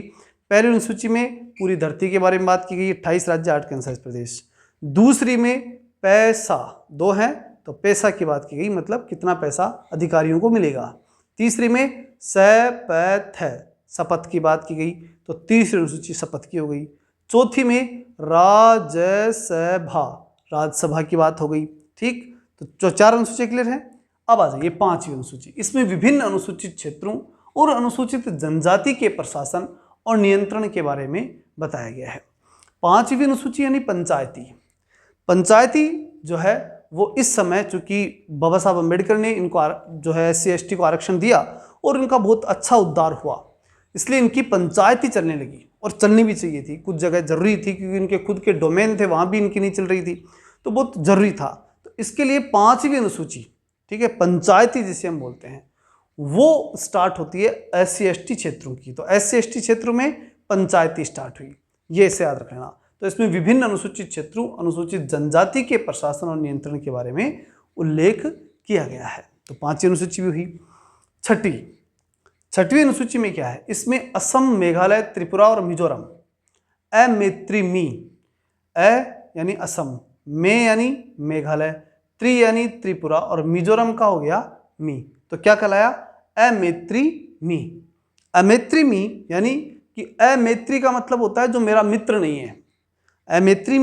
पहली अनुसूची में पूरी धरती के बारे में बात की गई, 28 राज्य 8 केंद्र शासित प्रदेश। दूसरी में पैसा, 2 हैं तो पैसा की बात की गई, मतलब कितना पैसा अधिकारियों को मिलेगा। तीसरी में शपथ की बात की गई, तो तीसरी अनुसूची शपथ की हो गई। चौथी में राज्यसभा की बात हो गई, ठीक। तो 4 अनुसूची क्लियर है। अब आ जाइए 5वीं अनुसूची। इसमें विभिन्न अनुसूचित क्षेत्रों और अनुसूचित जनजाति के प्रशासन और नियंत्रण के बारे में बताया गया है। 5वीं अनुसूची यानी पंचायती जो है वो इस समय, चूंकि बाबा साहब अम्बेडकर ने इनको जो है SC/ST को आरक्षण दिया और इनका बहुत अच्छा उद्धार हुआ, इसलिए इनकी पंचायती चलने लगी और चलनी भी चाहिए थी। कुछ जगह जरूरी थी क्योंकि इनके खुद के डोमेन थे, वहाँ भी इनकी नहीं चल रही थी, तो बहुत जरूरी था। तो इसके लिए 5वीं अनुसूची, ठीक है, पंचायती जिसे हम बोलते हैं, वो स्टार्ट होती है SC/ST क्षेत्रों की। तो SC/ST क्षेत्रों में पंचायती स्टार्ट हुई, ये इसे याद रखना। तो इसमें विभिन्न अनुसूचित क्षेत्रों, अनुसूचित जनजाति के प्रशासन और नियंत्रण के बारे में उल्लेख किया गया है। तो 5वीं अनुसूची भी हुई। छठवीं अनुसूची में क्या है? इसमें असम, मेघालय, त्रिपुरा और मिजोरम, यानी असम, मे यानी मेघालय, त्रि यानी त्रिपुरा और मिजोरम का हो गया मी। तो क्या कहलाया? अमैत्री मी, यानी कि अमैत्री का मतलब होता है जो मेरा मित्र नहीं है। अमैत्री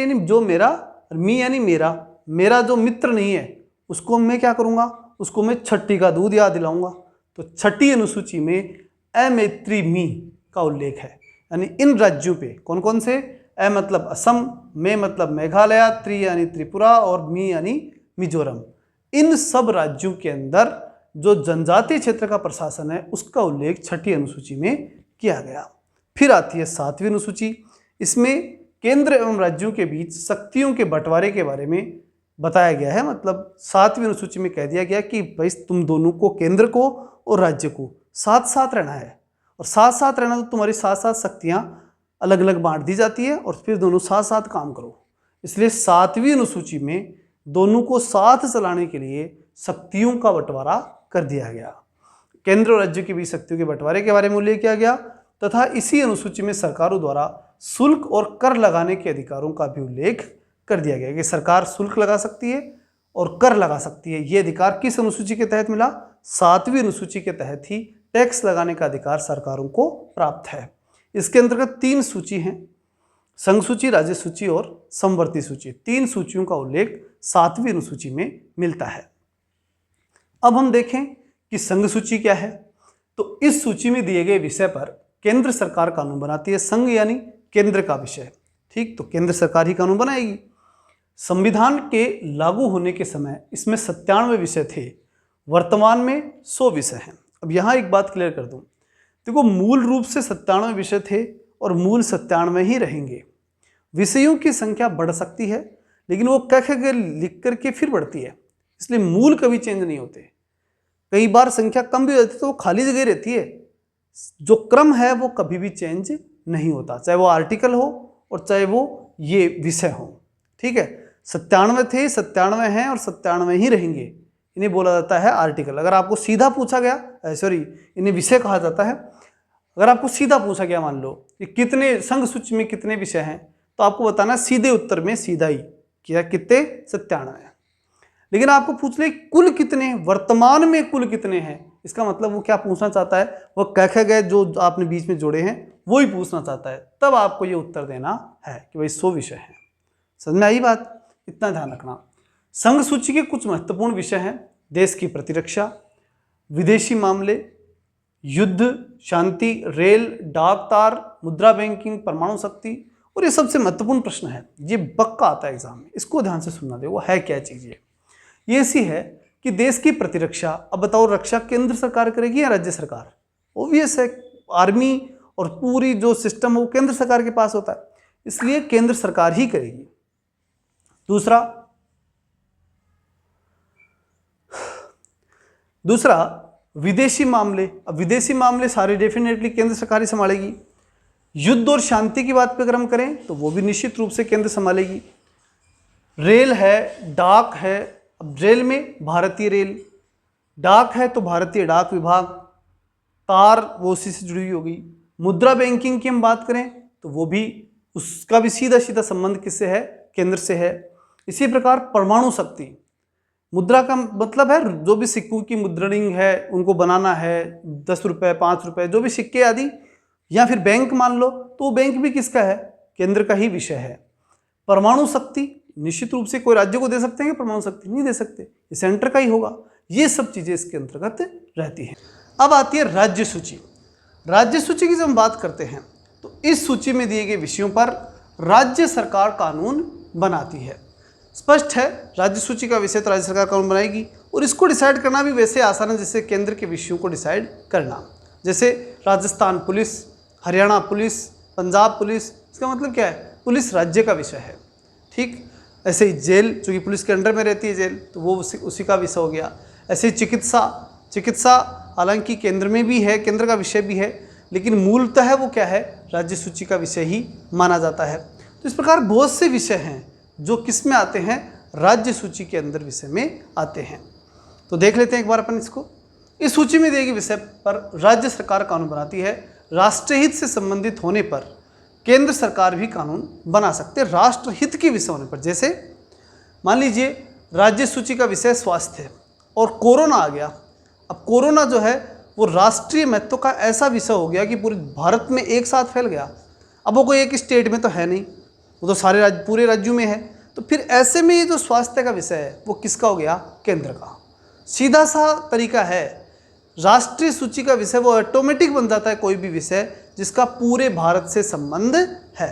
यानी जो मेरा, मी यानी मेरा जो मित्र नहीं है उसको मैं क्या करूंगा? उसको मैं छठी का दूध याद दिलाऊंगा। तो छठी अनुसूची में अमैत्री मी का उल्लेख है। यानी इन राज्यों पे कौन कौन से, अ मतलब असम, मे मतलब मेघालय, त्रि यानी त्रिपुरा और मी यानी मिजोरम, इन सब राज्यों के अंदर जो जनजातीय क्षेत्र का प्रशासन है उसका उल्लेख छठी अनुसूची में किया गया। फिर आती है सातवीं अनुसूची। इसमें केंद्र एवं राज्यों के बीच शक्तियों के बंटवारे के बारे में बताया गया है। मतलब सातवीं अनुसूची में कह दिया गया कि भाई तुम दोनों को, केंद्र को और राज्य को साथ साथ रहना है, और साथ साथ रहना तो तुम्हारी साथ साथ शक्तियां अलग अलग बांट दी जाती है और फिर दोनों साथ साथ काम करो। इसलिए सातवीं अनुसूची में दोनों को साथ चलाने के लिए शक्तियों का बंटवारा कर दिया गया। केंद्र और राज्य के बीच शक्तियों के बंटवारे के बारे में उल्लेख किया गया तथा इसी अनुसूची में सरकारों द्वारा शुल्क और कर लगाने के अधिकारों का भी उल्लेख कर दिया गया कि सरकार शुल्क लगा सकती है और कर लगा सकती है। ये अधिकार किस अनुसूची के तहत मिला? सातवीं अनुसूची के तहत ही टैक्स लगाने का अधिकार सरकारों को प्राप्त है। इसके अंतर्गत 3 सूची हैं, संघ सूची, राज्य सूची और समवर्ती सूची। 3 सूचियों का उल्लेख सातवीं अनुसूची में मिलता है। अब हम देखें कि संघ सूची क्या है। तो इस सूची में दिए गए विषय पर केंद्र सरकार कानून बनाती है। संघ यानी केंद्र का विषय, ठीक, तो केंद्र सरकार ही कानून बनाएगी। संविधान के लागू होने के समय इसमें 97 विषय थे, वर्तमान में 100 विषय हैं। अब यहाँ एक बात क्लियर कर दूं, देखो मूल रूप से 97 विषय थे और मूल 97 ही रहेंगे। विषयों की संख्या बढ़ सकती है लेकिन वो कह के लिख करके फिर बढ़ती है, इसलिए मूल कभी चेंज नहीं होते। कई बार संख्या कम भी हो जाती है तो वो खाली जगह रहती है, जो क्रम है वो कभी भी चेंज नहीं होता, चाहे वो आर्टिकल हो और चाहे वो ये विषय हो, ठीक है। 97 थे, 97 हैं और 97 ही रहेंगे। इन्हें बोला जाता है आर्टिकल। अगर आपको सीधा पूछा गया, सॉरी, इन्हें विषय कहा जाता है। अगर आपको सीधा पूछा गया, मान लो कि कितने संघ सूची में कितने विषय हैं, तो आपको बताना सीधे उत्तर में सीधा ही किया कितने, 97 है। लेकिन आपको पूछ ले कुल कितने, वर्तमान में कुल कितने हैं, इसका मतलब वो क्या पूछना चाहता है, वो कह गए जो आपने बीच में जोड़े हैं वो ही पूछना चाहता है। तब आपको ये उत्तर देना है कि भाई 100 विषय हैं। समझ में आई बात? इतना ध्यान रखना। संघ सूची के कुछ महत्वपूर्ण विषय हैं, देश की प्रतिरक्षा, विदेशी मामले, युद्ध, शांति, रेल, डाक तार, मुद्रा बैंकिंग, परमाणु शक्ति, और ये सबसे महत्वपूर्ण प्रश्न है, ये पक्का आता है एग्जाम में, इसको ध्यान से सुनना दे। वो है क्या चीज? ये ऐसी है कि देश की प्रतिरक्षा, अब बताओ रक्षा केंद्र सरकार करेगी या राज्य सरकार? ऑब्वियस है, आर्मी और पूरी जो सिस्टम है वो केंद्र सरकार के पास होता है, इसलिए केंद्र सरकार ही करेगी। दूसरा विदेशी मामले। अब विदेशी मामले सारे डेफिनेटली केंद्र सरकार ही संभालेगी। युद्ध और शांति की बात पे अगर हम करें तो वो भी निश्चित रूप से केंद्र संभालेगी। रेल है, डाक है, अब रेल में भारतीय रेल, डाक है तो भारतीय डाक विभाग, तार वो उसी से जुड़ी हुई होगी। मुद्रा बैंकिंग की हम बात करें तो वो भी, उसका भी सीधा सीधा संबंध किससे है? केंद्र से है। इसी प्रकार परमाणु शक्ति, मुद्रा का मतलब है जो भी सिक्कों की मुद्रणिंग है उनको बनाना है, 10 रुपये, 5 रुपये, जो भी सिक्के आदि, या फिर बैंक मान लो, तो बैंक भी किसका है? केंद्र का ही विषय है। परमाणु शक्ति निश्चित रूप से कोई राज्य को दे सकते हैं कि परमाणु शक्ति नहीं दे सकते, ये सेंटर का ही होगा। ये सब चीजें इसके अंतर्गत रहती हैं। अब आती है राज्य सूची। राज्य सूची की जब हम बात करते हैं तो इस सूची में दिए गए विषयों पर राज्य सरकार कानून बनाती है। स्पष्ट है, राज्य सूची का विषय तो राज्य सरकार कानून बनाएगी, और इसको डिसाइड करना भी वैसे आसान है जैसे केंद्र के विषयों को डिसाइड करना। जैसे Rajasthan police, Haryana police, Punjab police, इसका मतलब क्या है? पुलिस राज्य का विषय है, ठीक। ऐसे ही जेल, चूँकि पुलिस के अंडर में रहती है जेल, तो वो उसी का विषय हो गया। ऐसे ही चिकित्सा हालांकि केंद्र में भी है, केंद्र का विषय भी है, लेकिन मूलतः वो क्या है? राज्य सूची का विषय ही माना जाता है। तो इस प्रकार बहुत से विषय हैं जो किस में आते हैं? राज्य सूची के अंदर विषय में आते हैं। तो देख लेते हैं एक बार अपन इसको। इस सूची में दिए गए विषय पर राज्य सरकार कानून बनाती है। राष्ट्रीय हित से संबंधित होने पर केंद्र सरकार भी कानून बना सकते हैं, राष्ट्रहित के विषय होने पर। जैसे मान लीजिए राज्य सूची का विषय स्वास्थ्य है और कोरोना आ गया। अब कोरोना जो है वो राष्ट्रीय महत्व का ऐसा विषय हो गया कि पूरे भारत में एक साथ फैल गया। अब वो कोई एक स्टेट में तो है नहीं, वो तो सारे पूरे राज्यों में है। तो फिर ऐसे में ये जो स्वास्थ्य का विषय है वो किसका हो गया? केंद्र का। सीधा सा तरीका है राष्ट्रीय सूची का विषय वो ऑटोमेटिक बन जाता है कोई भी विषय जिसका पूरे भारत से संबंध है।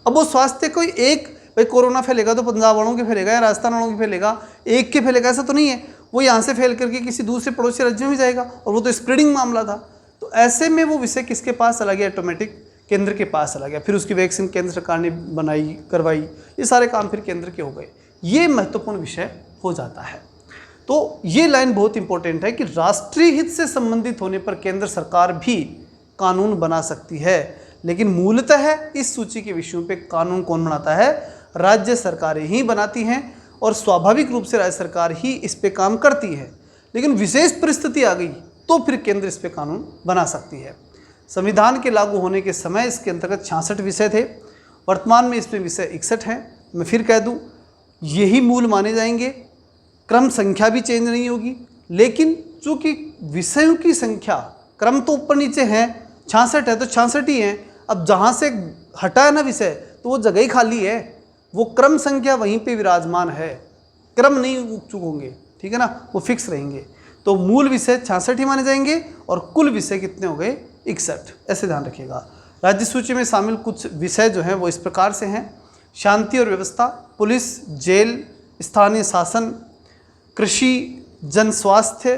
अब वो स्वास्थ्य कोई एक, भाई कोरोना फैलेगा तो पंजाब वालों के फैलेगा या राजस्थान वालों के फैलेगा, एक के फैलेगा, ऐसा तो नहीं है। वो यहाँ से फैल करके किसी दूसरे पड़ोसी राज्य में जाएगा, और वो तो स्प्रेडिंग मामला था। तो ऐसे में वो विषय किसके पास चला गया? ऑटोमेटिक केंद्र के पास चला गया। फिर उसकी वैक्सीन केंद्र सरकार ने बनाई, करवाई, ये सारे काम फिर केंद्र के हो गए। ये महत्वपूर्ण विषय हो जाता है। तो ये लाइन बहुत इंपॉर्टेंट है कि राष्ट्रीय हित से संबंधित होने पर केंद्र सरकार भी कानून बना सकती है, लेकिन मूलतः इस सूची के विषयों पे कानून कौन बनाता है? राज्य सरकारें ही बनाती हैं, और स्वाभाविक रूप से राज्य सरकार ही इस पे काम करती है। लेकिन विशेष परिस्थिति आ गई तो फिर केंद्र इस पे कानून बना सकती है। संविधान के लागू होने के समय इसके अंतर्गत 66 विषय थे, वर्तमान में इसमें विषय 61 हैं। मैं फिर कह दूं, यही मूल माने जाएंगे, क्रम संख्या भी चेंज नहीं होगी, लेकिन चूँकि विषयों की संख्या, क्रम तो ऊपर नीचे हैं, 66 है तो 66 ही हैं। अब जहाँ से हटा है ना विषय, तो वो जगह ही खाली है, वो क्रम संख्या वहीं पे विराजमान है, क्रम नहीं चूक होंगे, ठीक है ना, वो फिक्स रहेंगे। तो मूल विषय 66 ही माने जाएंगे, और कुल विषय कितने हो गए? 61। ऐसे ध्यान रखिएगा। राज्य सूची में शामिल कुछ विषय जो हैं वो इस प्रकार से हैं: शांति और व्यवस्था, पुलिस, जेल, स्थानीय शासन, कृषि, जन स्वास्थ्य,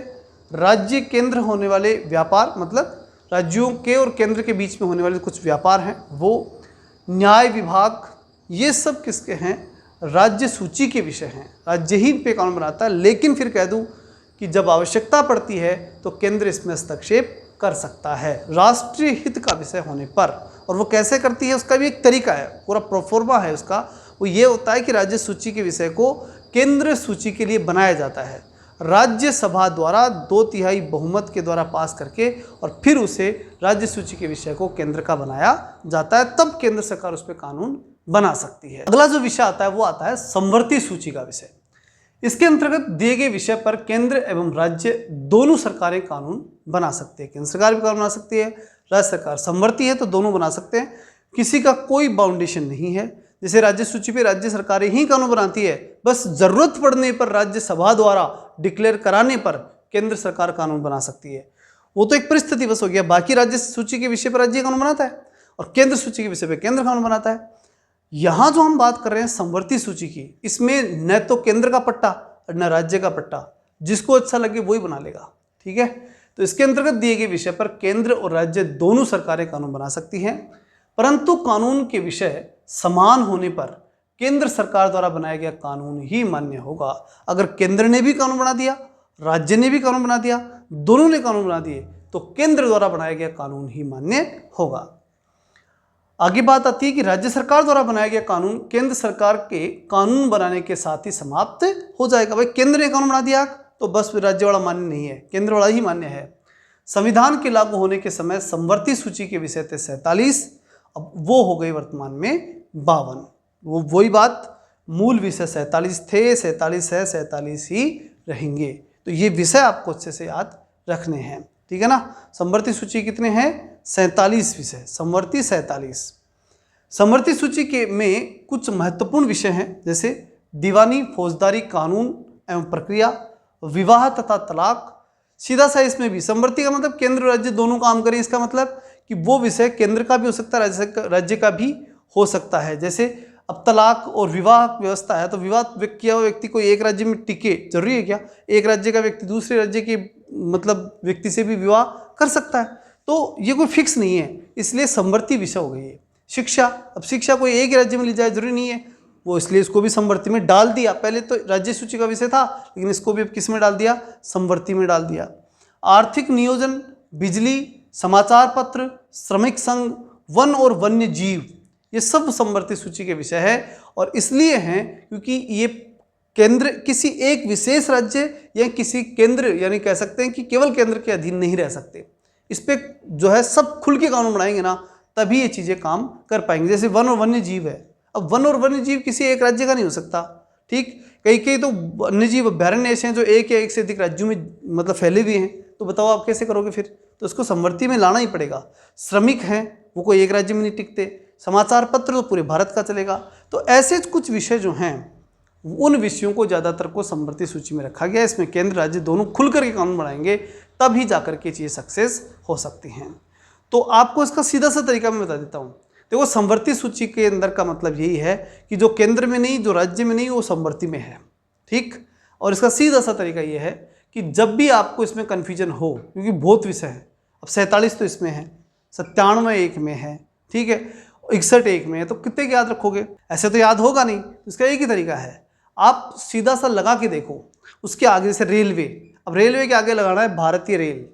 राज्य केंद्र होने वाले व्यापार, मतलब राज्यों के और केंद्र के बीच में होने वाले कुछ व्यापार हैं वो, न्याय विभाग, ये सब किसके हैं? राज्य सूची के विषय हैं। राज्य ही पे कानून बनाता है, लेकिन फिर कह दूं कि जब आवश्यकता पड़ती है तो केंद्र इसमें हस्तक्षेप कर सकता है राष्ट्रीय हित का विषय होने पर। और वो कैसे करती है उसका भी एक तरीका है, पूरा प्रोफॉर्मा है उसका। वो ये होता है कि राज्य सूची के विषय को केंद्र सूची के लिए बनाया जाता है, राज्यसभा द्वारा 2/3 बहुमत के द्वारा पास करके, और फिर उसे राज्य सूची के विषय को केंद्र का बनाया जाता है, तब केंद्र सरकार उस पर कानून बना सकती है। अगला जो विषय आता है वो आता है समवर्ती सूची का विषय। इसके अंतर्गत दिए गए विषय पर केंद्र एवं राज्य दोनों सरकारें कानून बना सकते हैं। केंद्र सरकार भी कानून बना सकती है, राज्य सरकार समवर्ती है तो दोनों बना सकते हैं, किसी का कोई बाउंडेशन नहीं है। जैसे राज्य सूची पे राज्य सरकारें ही कानून बनाती है, बस जरूरत पड़ने पर राज्यसभा द्वारा डिक्लेयर कराने पर केंद्र सरकार कानून बना सकती है। वो तो एक परिस्थिति बस हो गया। बाकी राज्य सूची के विषय पर राज्य कानून बनाता है और केंद्र सूची के विषय पर केंद्र कानून बनाता है। यहाँ जो हम बात कर रहे हैं समवर्ती सूची की, इसमें न तो केंद्र का पट्टा और न राज्य का पट्टा, जिसको अच्छा लगे वही बना लेगा, ठीक है। तो इसके अंतर्गत दिए गए विषय पर केंद्र और राज्य दोनों सरकारें कानून बना सकती हैं, परंतु कानून के विषय समान होने पर केंद्र सरकार द्वारा बनाया गया कानून ही मान्य होगा। अगर केंद्र ने भी कानून बना दिया, राज्य ने भी कानून बना दिया, दोनों ने कानून बना दिए, तो केंद्र द्वारा बनाया गया कानून ही मान्य होगा। आगे बात आती है कि राज्य सरकार द्वारा बनाया गया कानून केंद्र सरकार के कानून बनाने के साथ ही समाप्त हो जाएगा। भाई केंद्र ने कानून बना दिया तो बस राज्य वाला मान्य नहीं है, केंद्र वाला ही मान्य है। संविधान के लागू होने के समय समवर्ती सूची के विषय थे 47, अब वो हो गई वर्तमान में 52। वो वही बात, मूल विषय 47 थे, 47 है, 47 ही रहेंगे। तो ये विषय आपको अच्छे से याद रखने हैं, ठीक है ना। समवर्ती सूची कितने हैं? 47 विषय, समवर्ती 47। समवर्ती सूची के में कुछ महत्वपूर्ण विषय हैं, जैसे दीवानी फौजदारी कानून एवं प्रक्रिया, विवाह तथा तलाक। सीधा सा इसमें भी समवर्ती का मतलब केंद्र राज्य दोनों काम करें, इसका मतलब कि वो विषय केंद्र का भी हो सकता है, राज्य का भी हो सकता है। जैसे अब तलाक और विवाह व्यवस्था है, तो विवाह किया हुआ व्यक्ति को एक राज्य में टिके जरूरी है क्या? एक राज्य का व्यक्ति दूसरे राज्य के मतलब व्यक्ति से भी विवाह कर सकता है, तो ये कोई फिक्स नहीं है, इसलिए समवर्ती विषय हो गई है। शिक्षा, अब शिक्षा कोई एक राज्य में ली जाए जरूरी नहीं है, वो इसलिए इसको भी समवर्ती में डाल दिया। पहले तो राज्य सूची का विषय था, लेकिन इसको भी अब किस में डाल दिया? समवर्ती में डाल दिया। आर्थिक नियोजन, बिजली, समाचार पत्र, श्रमिक संघ, वन और वन्य जीव, ये सब समवर्ती सूची के विषय है, और इसलिए हैं क्योंकि ये केंद्र किसी एक विशेष राज्य या किसी केंद्र, यानी कह सकते हैं कि केवल केंद्र के अधीन नहीं रह सकते। इस पे जो है सब खुल के कानून बनाएंगे ना, तभी ये चीज़ें काम कर पाएंगे। जैसे वन और वन्य जीव है, अब वन और वन्य जीव किसी एक राज्य का नहीं हो सकता, ठीक। कई तो वन्य जीव अभ्यारण्य ऐसे हैं जो एक या एक से अधिक राज्यों में मतलब फैले हुए हैं, तो बताओ आप कैसे करोगे फिर? तो उसको समवर्ती में लाना ही पड़ेगा। श्रमिक हैं वो कोई एक राज्य में नहीं टिकते, समाचार पत्र तो पूरे भारत का चलेगा। तो ऐसे कुछ विषय जो हैं उन विषयों को ज़्यादातर को समवर्ती सूची में रखा गया है। इसमें केंद्र राज्य दोनों खुल करके कानून बनाएंगे, तब ही जाकर के चीज़ें सक्सेस हो सकती हैं। तो आपको इसका सीधा सा तरीका मैं बता देता हूँ। देखो, समवर्ती सूची के अंदर का मतलब यही है कि जो केंद्र में नहीं, जो राज्य में नहीं, वो समवर्ती में है, ठीक। और इसका सीधा सा तरीका ये है कि जब भी आपको इसमें कन्फ्यूजन हो, क्योंकि बहुत विषय है, अब 47 तो इसमें है, 97 एक में है, ठीक है, 61 एक में है, तो कितने के याद रखोगे? ऐसे तो याद होगा नहीं। तो इसका एक ही तरीका है, आप सीधा सा लगा के देखो। उसके आगे से रेलवे, अब रेलवे के आगे लगाना है भारतीय रेल,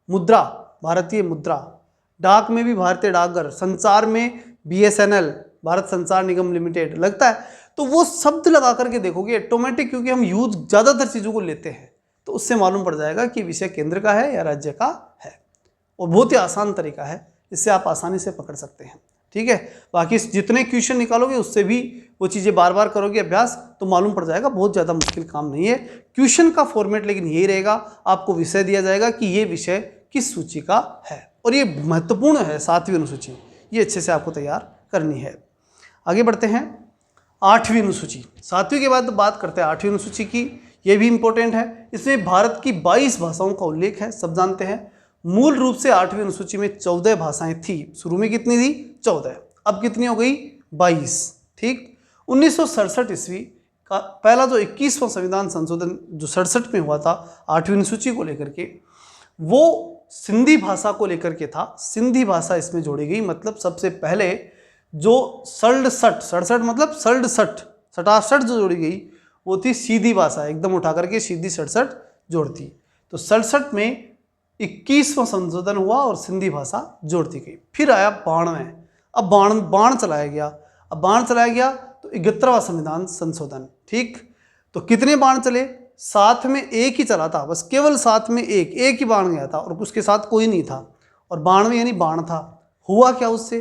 मुद्रा भारतीय मुद्रा, डाक में भी भारतीय डाकघर, संचार में BSNL भारत संचार निगम लिमिटेड लगता है। तो वो शब्द लगा करके देखोगे ऑटोमेटिक, क्योंकि हम यूज ज़्यादातर चीज़ों को लेते हैं, तो उससे मालूम पड़ जाएगा कि विषय केंद्र का है या राज्य का है। और बहुत ही आसान तरीका है, इससे आप आसानी से पकड़ सकते हैं, ठीक है। बाकी जितने क्वेश्चन निकालोगे उससे भी वो चीज़ें बार बार करोगे अभ्यास, तो मालूम पड़ जाएगा। बहुत ज़्यादा मुश्किल काम नहीं है। क्वेश्चन का फॉर्मेट लेकिन यही रहेगा, आपको विषय दिया जाएगा कि ये विषय किस सूची का है, और ये महत्वपूर्ण है 7वीं अनुसूची, ये अच्छे से आपको तैयार करनी है। आगे बढ़ते हैं 8वीं अनुसूची। 7वीं के बाद बात करते हैं 8वीं अनुसूची की। ये भी इंपॉर्टेंट है। इसमें भारत की 22 भाषाओं का उल्लेख है, सब जानते हैं। मूल रूप से 8वीं अनुसूची में 14 भाषाएं थी। शुरू में कितनी थी? 14। अब कितनी हो गई? 22, ठीक। 1967 ईस्वी का पहला जो 21वां संविधान संशोधन जो 67 में हुआ था 8वीं अनुसूची को लेकर के, वो सिंधी भाषा को लेकर के था। सिंधी भाषा इसमें जोड़ी गई। मतलब सबसे पहले जो 67 मतलब 67 जो जोड़ी गई वो थी सीधी भाषा, एकदम उठा करके सीधी 67 जोड़ती। तो 67 में 21वां संशोधन हुआ और सिंधी भाषा जोड़ती गई। फिर आया 92, अब बाण चलाया गया। अब बाण चलाया गया तो 71वां संविधान संशोधन, ठीक। तो कितने बाण चले? साथ में एक ही चला था, बस केवल साथ में एक ही बाण गया था, और उसके साथ कोई नहीं था। और बाण में यानी बाण था। हुआ क्या उससे?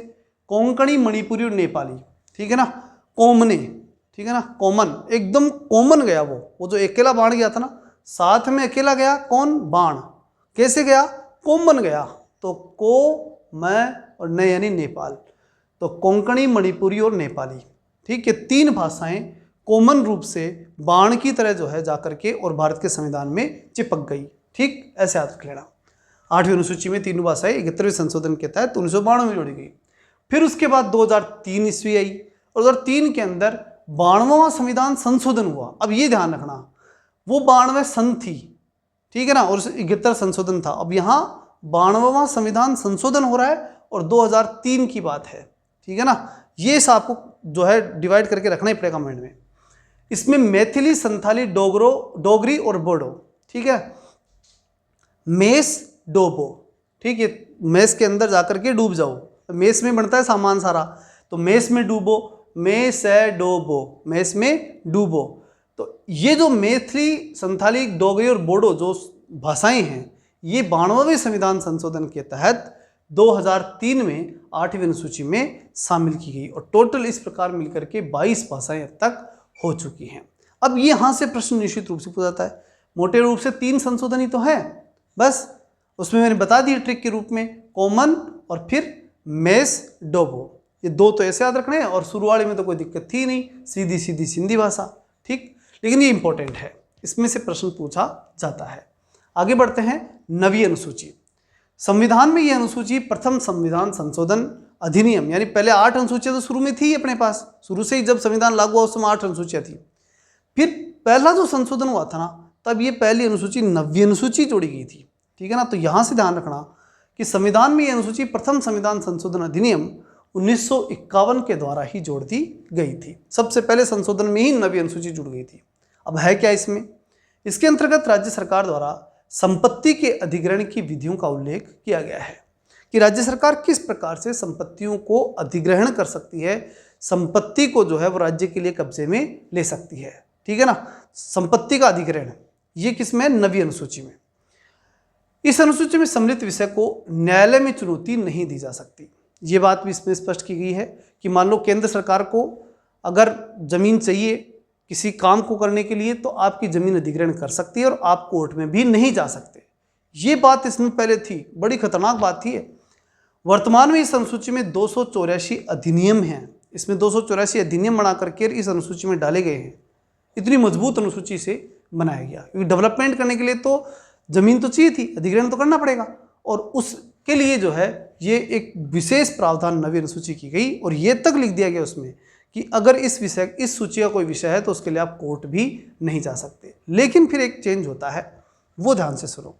कोंकणी, मणिपुरी और नेपाली, ठीक है ना, कॉमने, ठीक है ना, कॉमन, एकदम कॉमन गया वो जो अकेला बाण गया था ना, साथ में अकेला गया कौन? बाण। कैसे गया? कॉमन गया। तो को, मैं और न यानी नेपाल। तो कोंकणी, मणिपुरी और नेपाली, ठीक है, 3 भाषाएं कॉमन रूप से बाण की तरह जो है जाकर के और भारत के संविधान में चिपक गई, ठीक। ऐसे याद रख लेना। 8वीं अनुसूची में 3 भाषाएं 71वें संशोधन के तहत 1992 में जोड़ी गई। फिर उसके बाद 2003 ईस्वी आई, और 2003 के अंदर 92वां संविधान संशोधन हुआ। अब ये ध्यान रखना, वो 92 सन थी, ठीक है ना, और 71 संशोधन था। अब यहाँ 92वां संविधान संशोधन हो रहा है और 2003 की बात है, ठीक है ना। ये सब आपको जो है डिवाइड करके रखना ही पड़ेगा माइंड में। इसमें मैथिली, संथाली, डोगरी और बोडो, ठीक है, मेस, डोबो, ठीक है। मेस के अंदर जाकर के डूब जाओ, तो मेस में बनता है सामान सारा, तो मेस में डूबो, मेस है डोबो, मेस में डूबो। तो ये जो मैथिली, संथाली, डोगरी और बोडो जो भाषाएं हैं, ये 92वें संविधान संशोधन के तहत 2003 में 8वीं अनुसूची में शामिल की गई, और टोटल इस प्रकार मिलकर के 22 भाषाएं अब तक हो चुकी हैं। अब ये यहाँ से प्रश्न निश्चित रूप से पूछा जाता है। मोटे रूप से 3 संशोधन ही तो है बस, उसमें मैंने बता दी ट्रिक के रूप में, कॉमन और फिर मेस, डोबो, ये 2 तो ऐसे याद रखने हैं। और शुरू वाले में तो कोई दिक्कत थी नहीं, सीधी सीधी सिंधी भाषा, ठीक। लेकिन ये इंपॉर्टेंट है, इसमें से प्रश्न पूछा जाता है। आगे बढ़ते हैं 9वीं अनुसूची। संविधान में यह अनुसूची प्रथम संविधान संशोधन अधिनियम, यानी पहले 8 अनुसूचियां तो शुरू में थी अपने पास, शुरू से ही जब संविधान लागू हुआ उस समय 8 अनुसूचियां थी। फिर पहला जो संशोधन हुआ था ना, तब ये पहली अनुसूची 9वीं अनुसूची जोड़ी गई थी, ठीक है ना। तो यहाँ से ध्यान रखना कि संविधान में यह अनुसूची प्रथम संविधान संशोधन अधिनियम 1951 के द्वारा ही जोड़ दी गई थी। सबसे पहले संशोधन में ही 9वीं अनुसूची जुड़ गई थी। अब है क्या इसमें? इसके अंतर्गत राज्य सरकार द्वारा संपत्ति के अधिग्रहण की विधियों का उल्लेख किया गया है कि राज्य सरकार किस प्रकार से संपत्तियों को अधिग्रहण कर सकती है, संपत्ति को जो है वो राज्य के लिए कब्जे में ले सकती है, ठीक है ना। संपत्ति का अधिग्रहण ये किसमें? 9वीं अनुसूची में। इस अनुसूची में सम्मिलित विषय को न्यायालय में चुनौती नहीं दी जा सकती। ये बात भी इसमें स्पष्ट की गई है कि मान लो केंद्र सरकार को अगर जमीन चाहिए किसी काम को करने के लिए, तो आपकी जमीन अधिग्रहण कर सकती है और आप कोर्ट में भी नहीं जा सकते। ये बात इसमें पहले थी, बड़ी खतरनाक बात थी। वर्तमान में इस अनुसूची में 284 अधिनियम हैं। इसमें 284 अधिनियम बना करके इस अनुसूची में डाले गए हैं। इतनी मजबूत अनुसूची से बनाया गया, क्योंकि डेवलपमेंट करने के लिए तो जमीन तो चाहिए थी, अधिग्रहण तो करना पड़ेगा, और उसके लिए जो है ये एक विशेष प्रावधान नवी अनुसूची की गई, और ये तक लिख दिया गया उसमें कि अगर इस सूची का कोई विषय है तो उसके लिए आप कोर्ट भी नहीं जा सकते। लेकिन फिर एक चेंज होता है, वो ध्यान से सुनो।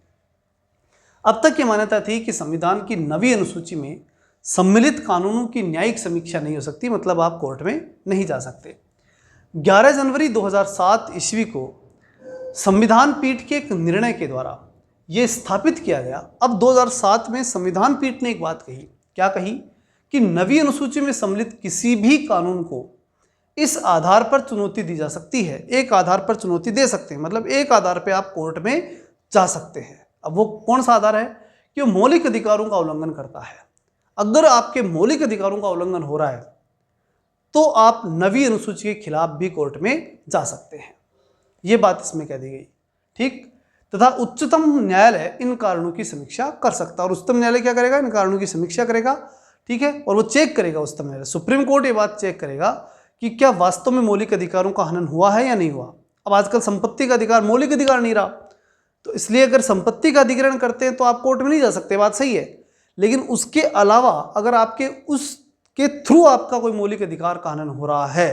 अब तक ये मान्यता थी कि संविधान की नवी अनुसूची में सम्मिलित कानूनों की न्यायिक समीक्षा नहीं हो सकती, मतलब आप कोर्ट में नहीं जा सकते। 11 जनवरी 2007 ईस्वी को संविधान पीठ के एक निर्णय के द्वारा ये स्थापित किया गया। अब 2007 में संविधान पीठ ने एक बात कही, क्या कही कि नवी अनुसूची में सम्मिलित किसी भी कानून को इस आधार पर चुनौती दी जा सकती है, एक आधार पर चुनौती दे सकते हैं, मतलब एक आधार पर आप कोर्ट में जा सकते हैं। अब वो कौन सा आधार है कि वो मौलिक अधिकारों का उल्लंघन करता है। अगर आपके मौलिक अधिकारों का उल्लंघन हो रहा है तो आप नवी अनुसूची के खिलाफ भी कोर्ट में जा सकते हैं, ये बात इसमें कह दी गई। ठीक, तथा उच्चतम न्यायालय इन कारणों की समीक्षा कर सकता है, और उच्चतम न्यायालय क्या करेगा, इन कारणों की समीक्षा करेगा। ठीक है, और वो चेक करेगा, उच्चतम न्यायालय सुप्रीम कोर्ट ये बात चेक करेगा कि क्या वास्तव में मौलिक अधिकारों का हनन हुआ है या नहीं हुआ। अब आजकल संपत्ति का अधिकार मौलिक अधिकार नहीं रहा, तो इसलिए अगर संपत्ति का अधिग्रहण करते हैं तो आप कोर्ट में नहीं जा सकते, बात सही है। लेकिन उसके अलावा अगर आपके उसके थ्रू आपका कोई मौलिक अधिकार का हनन हो रहा है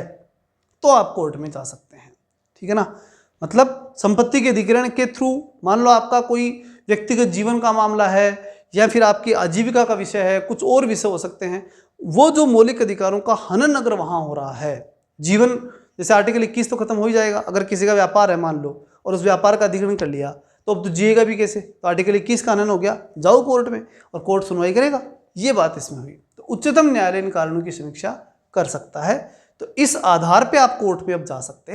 तो आप कोर्ट में जा सकते हैं। ठीक है ना, मतलब संपत्ति के अधिग्रहण के थ्रू, मान लो आपका कोई व्यक्तिगत जीवन का मामला है या फिर आपकी आजीविका का विषय है, कुछ और विषय हो सकते हैं, वो जो मौलिक अधिकारों का हनन अगर वहां हो रहा है, जीवन जैसे आर्टिकल 21 तो खत्म हो ही जाएगा। अगर किसी का व्यापार है मान लो और उस व्यापार का अधिग्रहण कर लिया तो अब तो जिएगा भी कैसे, तो आर्टिकल 21 का हनन हो गया, जाओ कोर्ट में और कोर्ट सुनवाई करेगा, ये बात इसमें हुई। तो उच्चतम न्यायालय इन कारणों की समीक्षा कर सकता है, तो इस आधार पे आप कोर्ट में अब जा सकते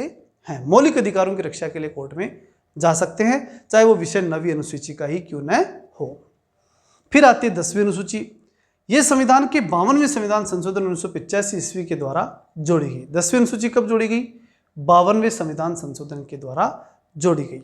हैं, मौलिक अधिकारों की रक्षा के लिए कोर्ट में जा सकते हैं, चाहे वो विषय नवी अनुसूची का ही क्यों न हो। फिर आती है 10वीं अनुसूची। ये संविधान के 52वें संविधान संशोधन 1985 ईस्वी के द्वारा जोड़ी गई। 10वीं अनुसूची कब जोड़ी गई, 52वें संविधान संशोधन के द्वारा जोड़ी गई।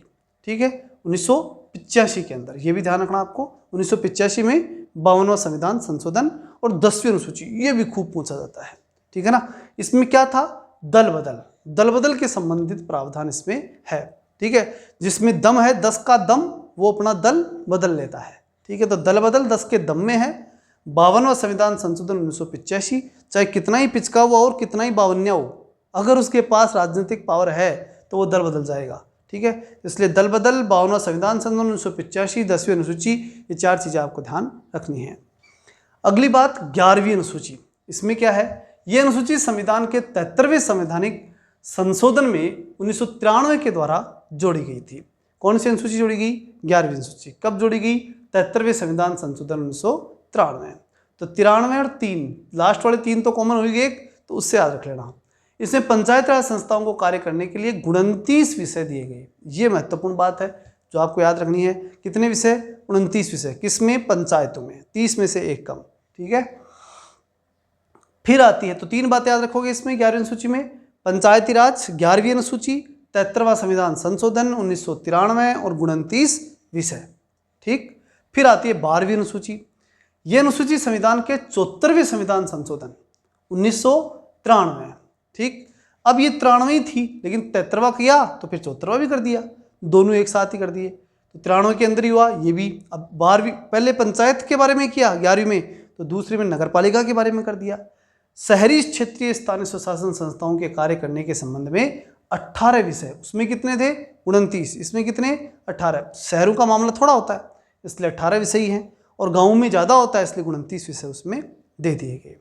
ठीक है, 1985 के अंदर, ये भी ध्यान रखना आपको, 1985 में 52वां संविधान संशोधन और 10वीं अनुसूची, ये भी खूब पूछा जाता है। ठीक है ना, इसमें क्या था, दल बदल के संबंधित प्रावधान इसमें है। ठीक है, जिसमें दम है, 10 का दम, वो अपना दल बदल लेता है। ठीक है, तो दल बदल 10 के दम में है। 52वां संविधान संशोधन 1985, चाहे कितना ही पिचका हुआ और कितना ही बावन्या हो, अगर उसके पास राजनीतिक पावर है तो वो दल बदल जाएगा। ठीक है, इसलिए दल बदल, 52वां संविधान संशोधन 1985, 10वीं अनुसूची, ये 4 चीज़ें आपको ध्यान रखनी है। अगली बात 11वीं अनुसूची। इसमें क्या है, ये अनुसूची संविधान के 73वें संवैधानिक संशोधन में 1993 के द्वारा जोड़ी गई थी। कौन सी अनुसूची जोड़ी गई, 11वीं अनुसूची। कब जोड़ी गई, 73वें संविधान संशोधन 1993। तो 93 और 3, लास्ट वाले 3 तो कॉमन हो गए एक, तो उससे याद रख लेना। इसमें पंचायत राज संस्थाओं को कार्य करने के लिए 29 विषय दिए गए। ये महत्वपूर्ण बात है जो आपको याद रखनी है। कितने विषय, 29 विषय, किसमें, पंचायतों में, 30 में से एक कम। ठीक है, फिर आती है, तो 3 बातें याद रखोगे इसमें 11वीं अनुसूची में, पंचायती राज 11वीं अनुसूची, 73वां संविधान संशोधन 1993 और 29 विषय। ठीक, फिर आती है 12वीं अनुसूची। यह अनुसूची संविधान के 74वें संविधान संशोधन 1993। ठीक, अब ये 93 थी, लेकिन 73वां किया तो फिर 74वां भी कर दिया, दोनों एक साथ ही कर दिए, तो 93 के अंदर ही हुआ ये भी। अब 12वीं, पहले पंचायत के बारे में किया 11वीं में, तो दूसरी में नगर पालिका के बारे में कर दिया। शहरी क्षेत्रीय स्थानीय स्वशासन संस्थाओं के कार्य करने के संबंध में 18 विषय, उसमें कितने थे, 29, इसमें कितने, 18। शहरों का मामला थोड़ा होता है इसलिए 18 विषय ही हैं, और गाँव में ज़्यादा होता है इसलिए 29 विषय उसमें दे दिए गए।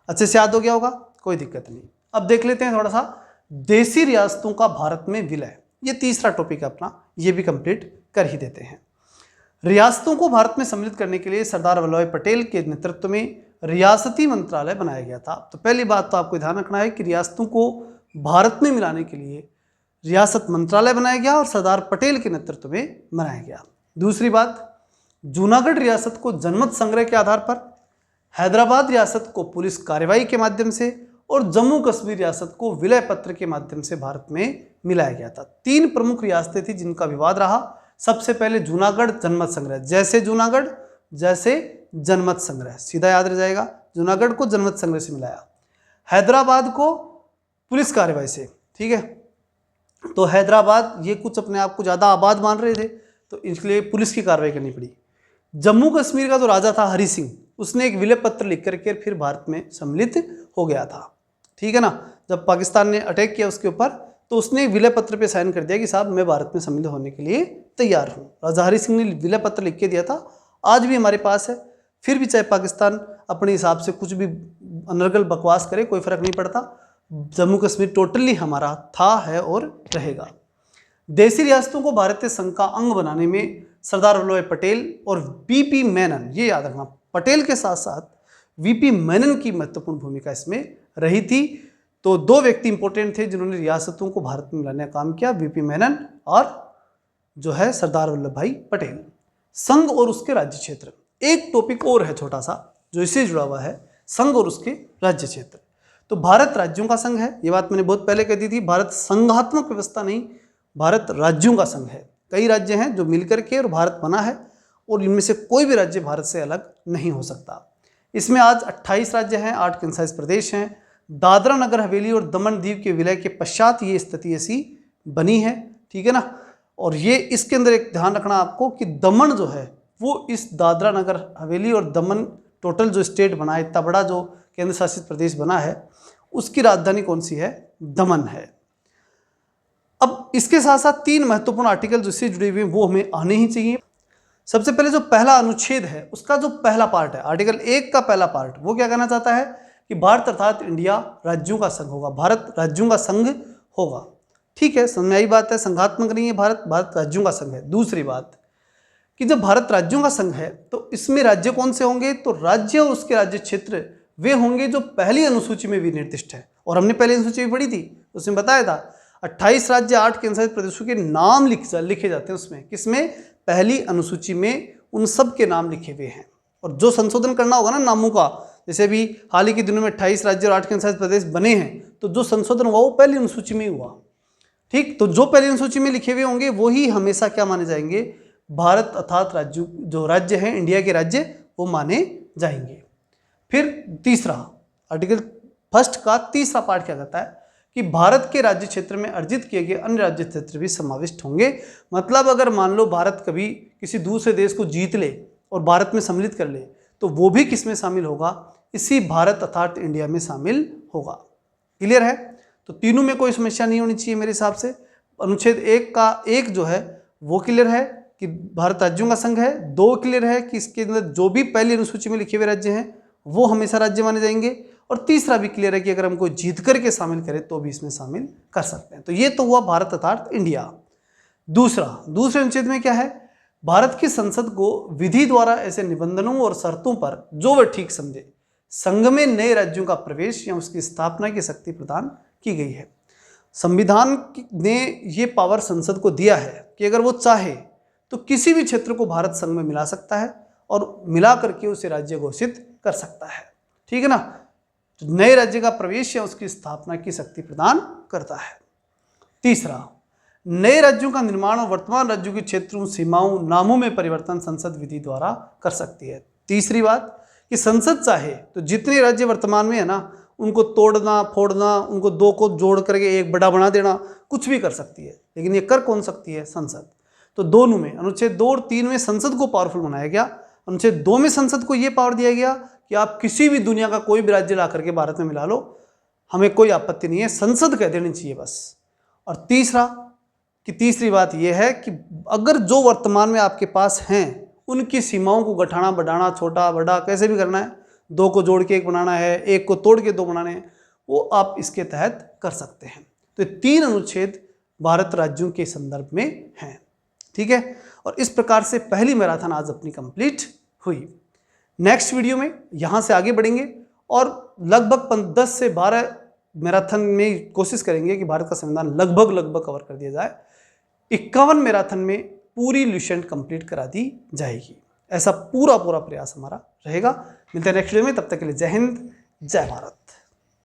अच्छे से याद हो गया होगा, कोई दिक्कत नहीं। अब देख लेते हैं थोड़ा सा देसी रियासतों का भारत में विलय, ये तीसरा टॉपिक है अपना, ये भी कंप्लीट कर ही देते हैं। रियासतों को भारत में सम्मिलित करने के लिए सरदार वल्लभ भाई पटेल के नेतृत्व में रियासती मंत्रालय बनाया गया था। तो पहली बात तो आपको ध्यान रखना है कि रियासतों को भारत में मिलाने के लिए रियासत मंत्रालय बनाया गया और सरदार पटेल के नेतृत्व में बनाया गया। दूसरी बात, जूनागढ़ रियासत को जनमत संग्रह के आधार पर, हैदराबाद रियासत को पुलिस कार्रवाई के माध्यम से और जम्मू कश्मीर रियासत को विलय पत्र के माध्यम से भारत में मिलाया गया था। 3 प्रमुख रियासतें थी जिनका विवाद रहा। सबसे पहले जूनागढ़ जनमत संग्रह, जैसे जूनागढ़ जैसे जनमत संग्रह, सीधा याद रह जाएगा, जूनागढ़ को जनमत संग्रह से मिलाया, हैदराबाद को पुलिस कार्रवाई से। ठीक है, तो हैदराबाद ये कुछ अपने आप को ज़्यादा आबाद मान रहे थे, तो इसके लिए पुलिस की कार्रवाई करनी पड़ी। जम्मू कश्मीर का जो राजा था हरि सिंह, उसने एक विलय पत्र लिख करके फिर भारत में सम्मिलित हो गया था। ठीक है ना, जब पाकिस्तान ने अटैक किया उसके ऊपर, तो उसने एक विलय पत्र पे साइन कर दिया कि साहब मैं भारत में सम्मिलित होने के लिए तैयार हूँ। राजा हरि सिंह ने विलय पत्र लिख के दिया था, आज भी हमारे पास है। फिर भी चाहे पाकिस्तान अपने हिसाब से कुछ भी अनर्गल बकवास करे, कोई फर्क नहीं पड़ता, जम्मू कश्मीर टोटली हमारा था, है और रहेगा। देशी रियासतों को भारतीय संघ का अंग बनाने में सरदार वल्लभ भाई पटेल और वीपी मेनन, ये याद रखना, पटेल के साथ साथ वीपी मेनन की महत्वपूर्ण भूमिका इसमें रही थी। तो दो व्यक्ति इंपॉर्टेंट थे जिन्होंने रियासतों को भारत में मिलाने का काम किया, वीपी मेनन और जो है सरदार वल्लभ भाई पटेल। संघ और उसके राज्य क्षेत्र, एक टॉपिक और है छोटा सा जो इससे जुड़ा हुआ है, संघ और उसके राज्य क्षेत्र। तो भारत राज्यों का संघ है, ये बात मैंने बहुत पहले कह दी थी। भारत संघात्मक व्यवस्था नहीं, भारत राज्यों का संघ है। कई राज्य हैं जो मिलकर के और भारत बना है, और इनमें से कोई भी राज्य भारत से अलग नहीं हो सकता। इसमें आज 28 राज्य हैं, 8 केंद्रशासित प्रदेश हैं। दादरा नगर हवेली और दमन दीव के विलय के पश्चात ये स्थिति ऐसी बनी है। ठीक है ना, और ये इसके अंदर एक ध्यान रखना आपको कि दमन जो है वो इस दादरा नगर हवेली और दमन टोटल जो स्टेट बना है, इतना बड़ा जो केंद्र शासित प्रदेश बना है, उसकी राजधानी कौन सी है? दमन है। अब इसके साथ साथ 3 महत्वपूर्ण आर्टिकल जिससे जुड़े हुए हैं वो हमें आने ही चाहिए। सबसे पहले जो पहला अनुच्छेद है उसका जो पहला पार्ट है, आर्टिकल 1 का पहला पार्ट, वो क्या कहना चाहता है कि भारत अर्थात इंडिया राज्यों का संघ होगा, भारत राज्यों का संघ होगा। ठीक है, समझ में आई बात है, संघात्मक नहीं है भारत, भारत राज्यों का संघ है। दूसरी बात कि जब भारत राज्यों का संघ है तो इसमें राज्य कौन से होंगे? तो राज्य और उसके राज्य क्षेत्र वे होंगे जो पहली अनुसूची में भी निर्दिष्ट है। और हमने पहली अनुसूची भी पढ़ी थी, उसमें बताया था 28 राज्य 8 केंद्रशासित प्रदेशों के नाम लिखे जाते हैं उसमें, किसमें? पहली अनुसूची में उन सब के नाम लिखे हुए हैं। और जो संशोधन करना होगा ना नामों का, जैसे अभी हाल ही के दिनों में 28 राज्य और 8 केंद्रशासित प्रदेश बने हैं, तो जो संशोधन हुआ वो पहली अनुसूची में ही हुआ। ठीक, तो जो पहली अनुसूची में लिखे हुए होंगे वही हमेशा क्या माने जाएंगे? भारत अर्थात राज्य, जो राज्य हैं इंडिया के राज्य, वो माने जाएंगे। फिर तीसरा आर्टिकल 1 का तीसरा पार्ट क्या कहता है कि भारत के राज्य क्षेत्र में अर्जित किए गए अन्य राज्य क्षेत्र भी समाविष्ट होंगे। मतलब अगर मान लो भारत कभी किसी दूसरे देश को जीत ले और भारत में सम्मिलित कर ले, तो वो भी किस में शामिल होगा? इसी भारत अर्थात इंडिया में शामिल होगा। क्लियर है? तो तीनों में कोई समस्या नहीं होनी चाहिए मेरे हिसाब से। अनुच्छेद 1 का 1 जो है वो क्लियर है कि भारत राज्यों का संघ है। 2 क्लियर है कि इसके अंदर जो भी पहली अनुसूची में लिखे हुए राज्य हैं वो हमेशा राज्य माने जाएंगे। और तीसरा भी क्लियर है कि अगर हम कोई जीत करके शामिल करें तो भी इसमें शामिल कर सकते हैं। तो ये तो हुआ भारत अर्थात इंडिया। दूसरे अनुच्छेद में क्या है? भारत की संसद को विधि द्वारा ऐसे निबंधनों और शर्तों पर जो वह ठीक समझे संघ में नए राज्यों का प्रवेश या उसकी स्थापना की शक्ति प्रदान की गई है। संविधान ने ये पावर संसद को दिया है कि अगर वो चाहे तो किसी भी क्षेत्र को भारत संघ में मिला सकता है और मिला करके उसे राज्य घोषित कर सकता है। ठीक है ना, तो नए राज्य का प्रवेश या उसकी स्थापना की शक्ति प्रदान करता है। तीसरा, नए राज्यों का निर्माण और वर्तमान राज्यों के क्षेत्रों, सीमाओं, नामों में परिवर्तन संसद विधि द्वारा कर सकती है। तीसरी बात कि संसद चाहे तो जितने राज्य वर्तमान में है ना उनको तोड़ना फोड़ना, उनको 2 को जोड़ करके एक बड़ा बना देना, कुछ भी कर सकती है। लेकिन ये कर कौन सकती है? संसद। तो दोनों में, अनुच्छेद 2 और 3 में संसद को पावरफुल बनाया गया। अनुच्छेद 2 में संसद को ये पावर दिया गया कि आप किसी भी दुनिया का कोई भी राज्य ला करके भारत में मिला लो, हमें कोई आपत्ति नहीं है, संसद कह देनी चाहिए बस। और तीसरी बात यह है कि अगर जो वर्तमान में आपके पास हैं उनकी सीमाओं को गठाना बढ़ाना, छोटा बड़ा कैसे भी करना है, 2 को जोड़ के 1 बनाना है, 1 को तोड़ के 2 बनाने हैं, वो आप इसके तहत कर सकते हैं। तो 3 अनुच्छेद भारत राज्यों के संदर्भ में हैं। ठीक है, और इस प्रकार से पहली मैराथन आज अपनी कंप्लीट हुई। नेक्स्ट वीडियो में यहाँ से आगे बढ़ेंगे और लगभग 10 से 12 मैराथन में कोशिश करेंगे कि भारत का संविधान लगभग कवर कर दिया जाए। 51 मैराथन में पूरी लुसेंट कंप्लीट करा दी जाएगी, ऐसा पूरा प्रयास हमारा रहेगा। मिलते हैं नेक्स्ट वीडियो में, तब तक के लिए जय हिंद, जय भारत।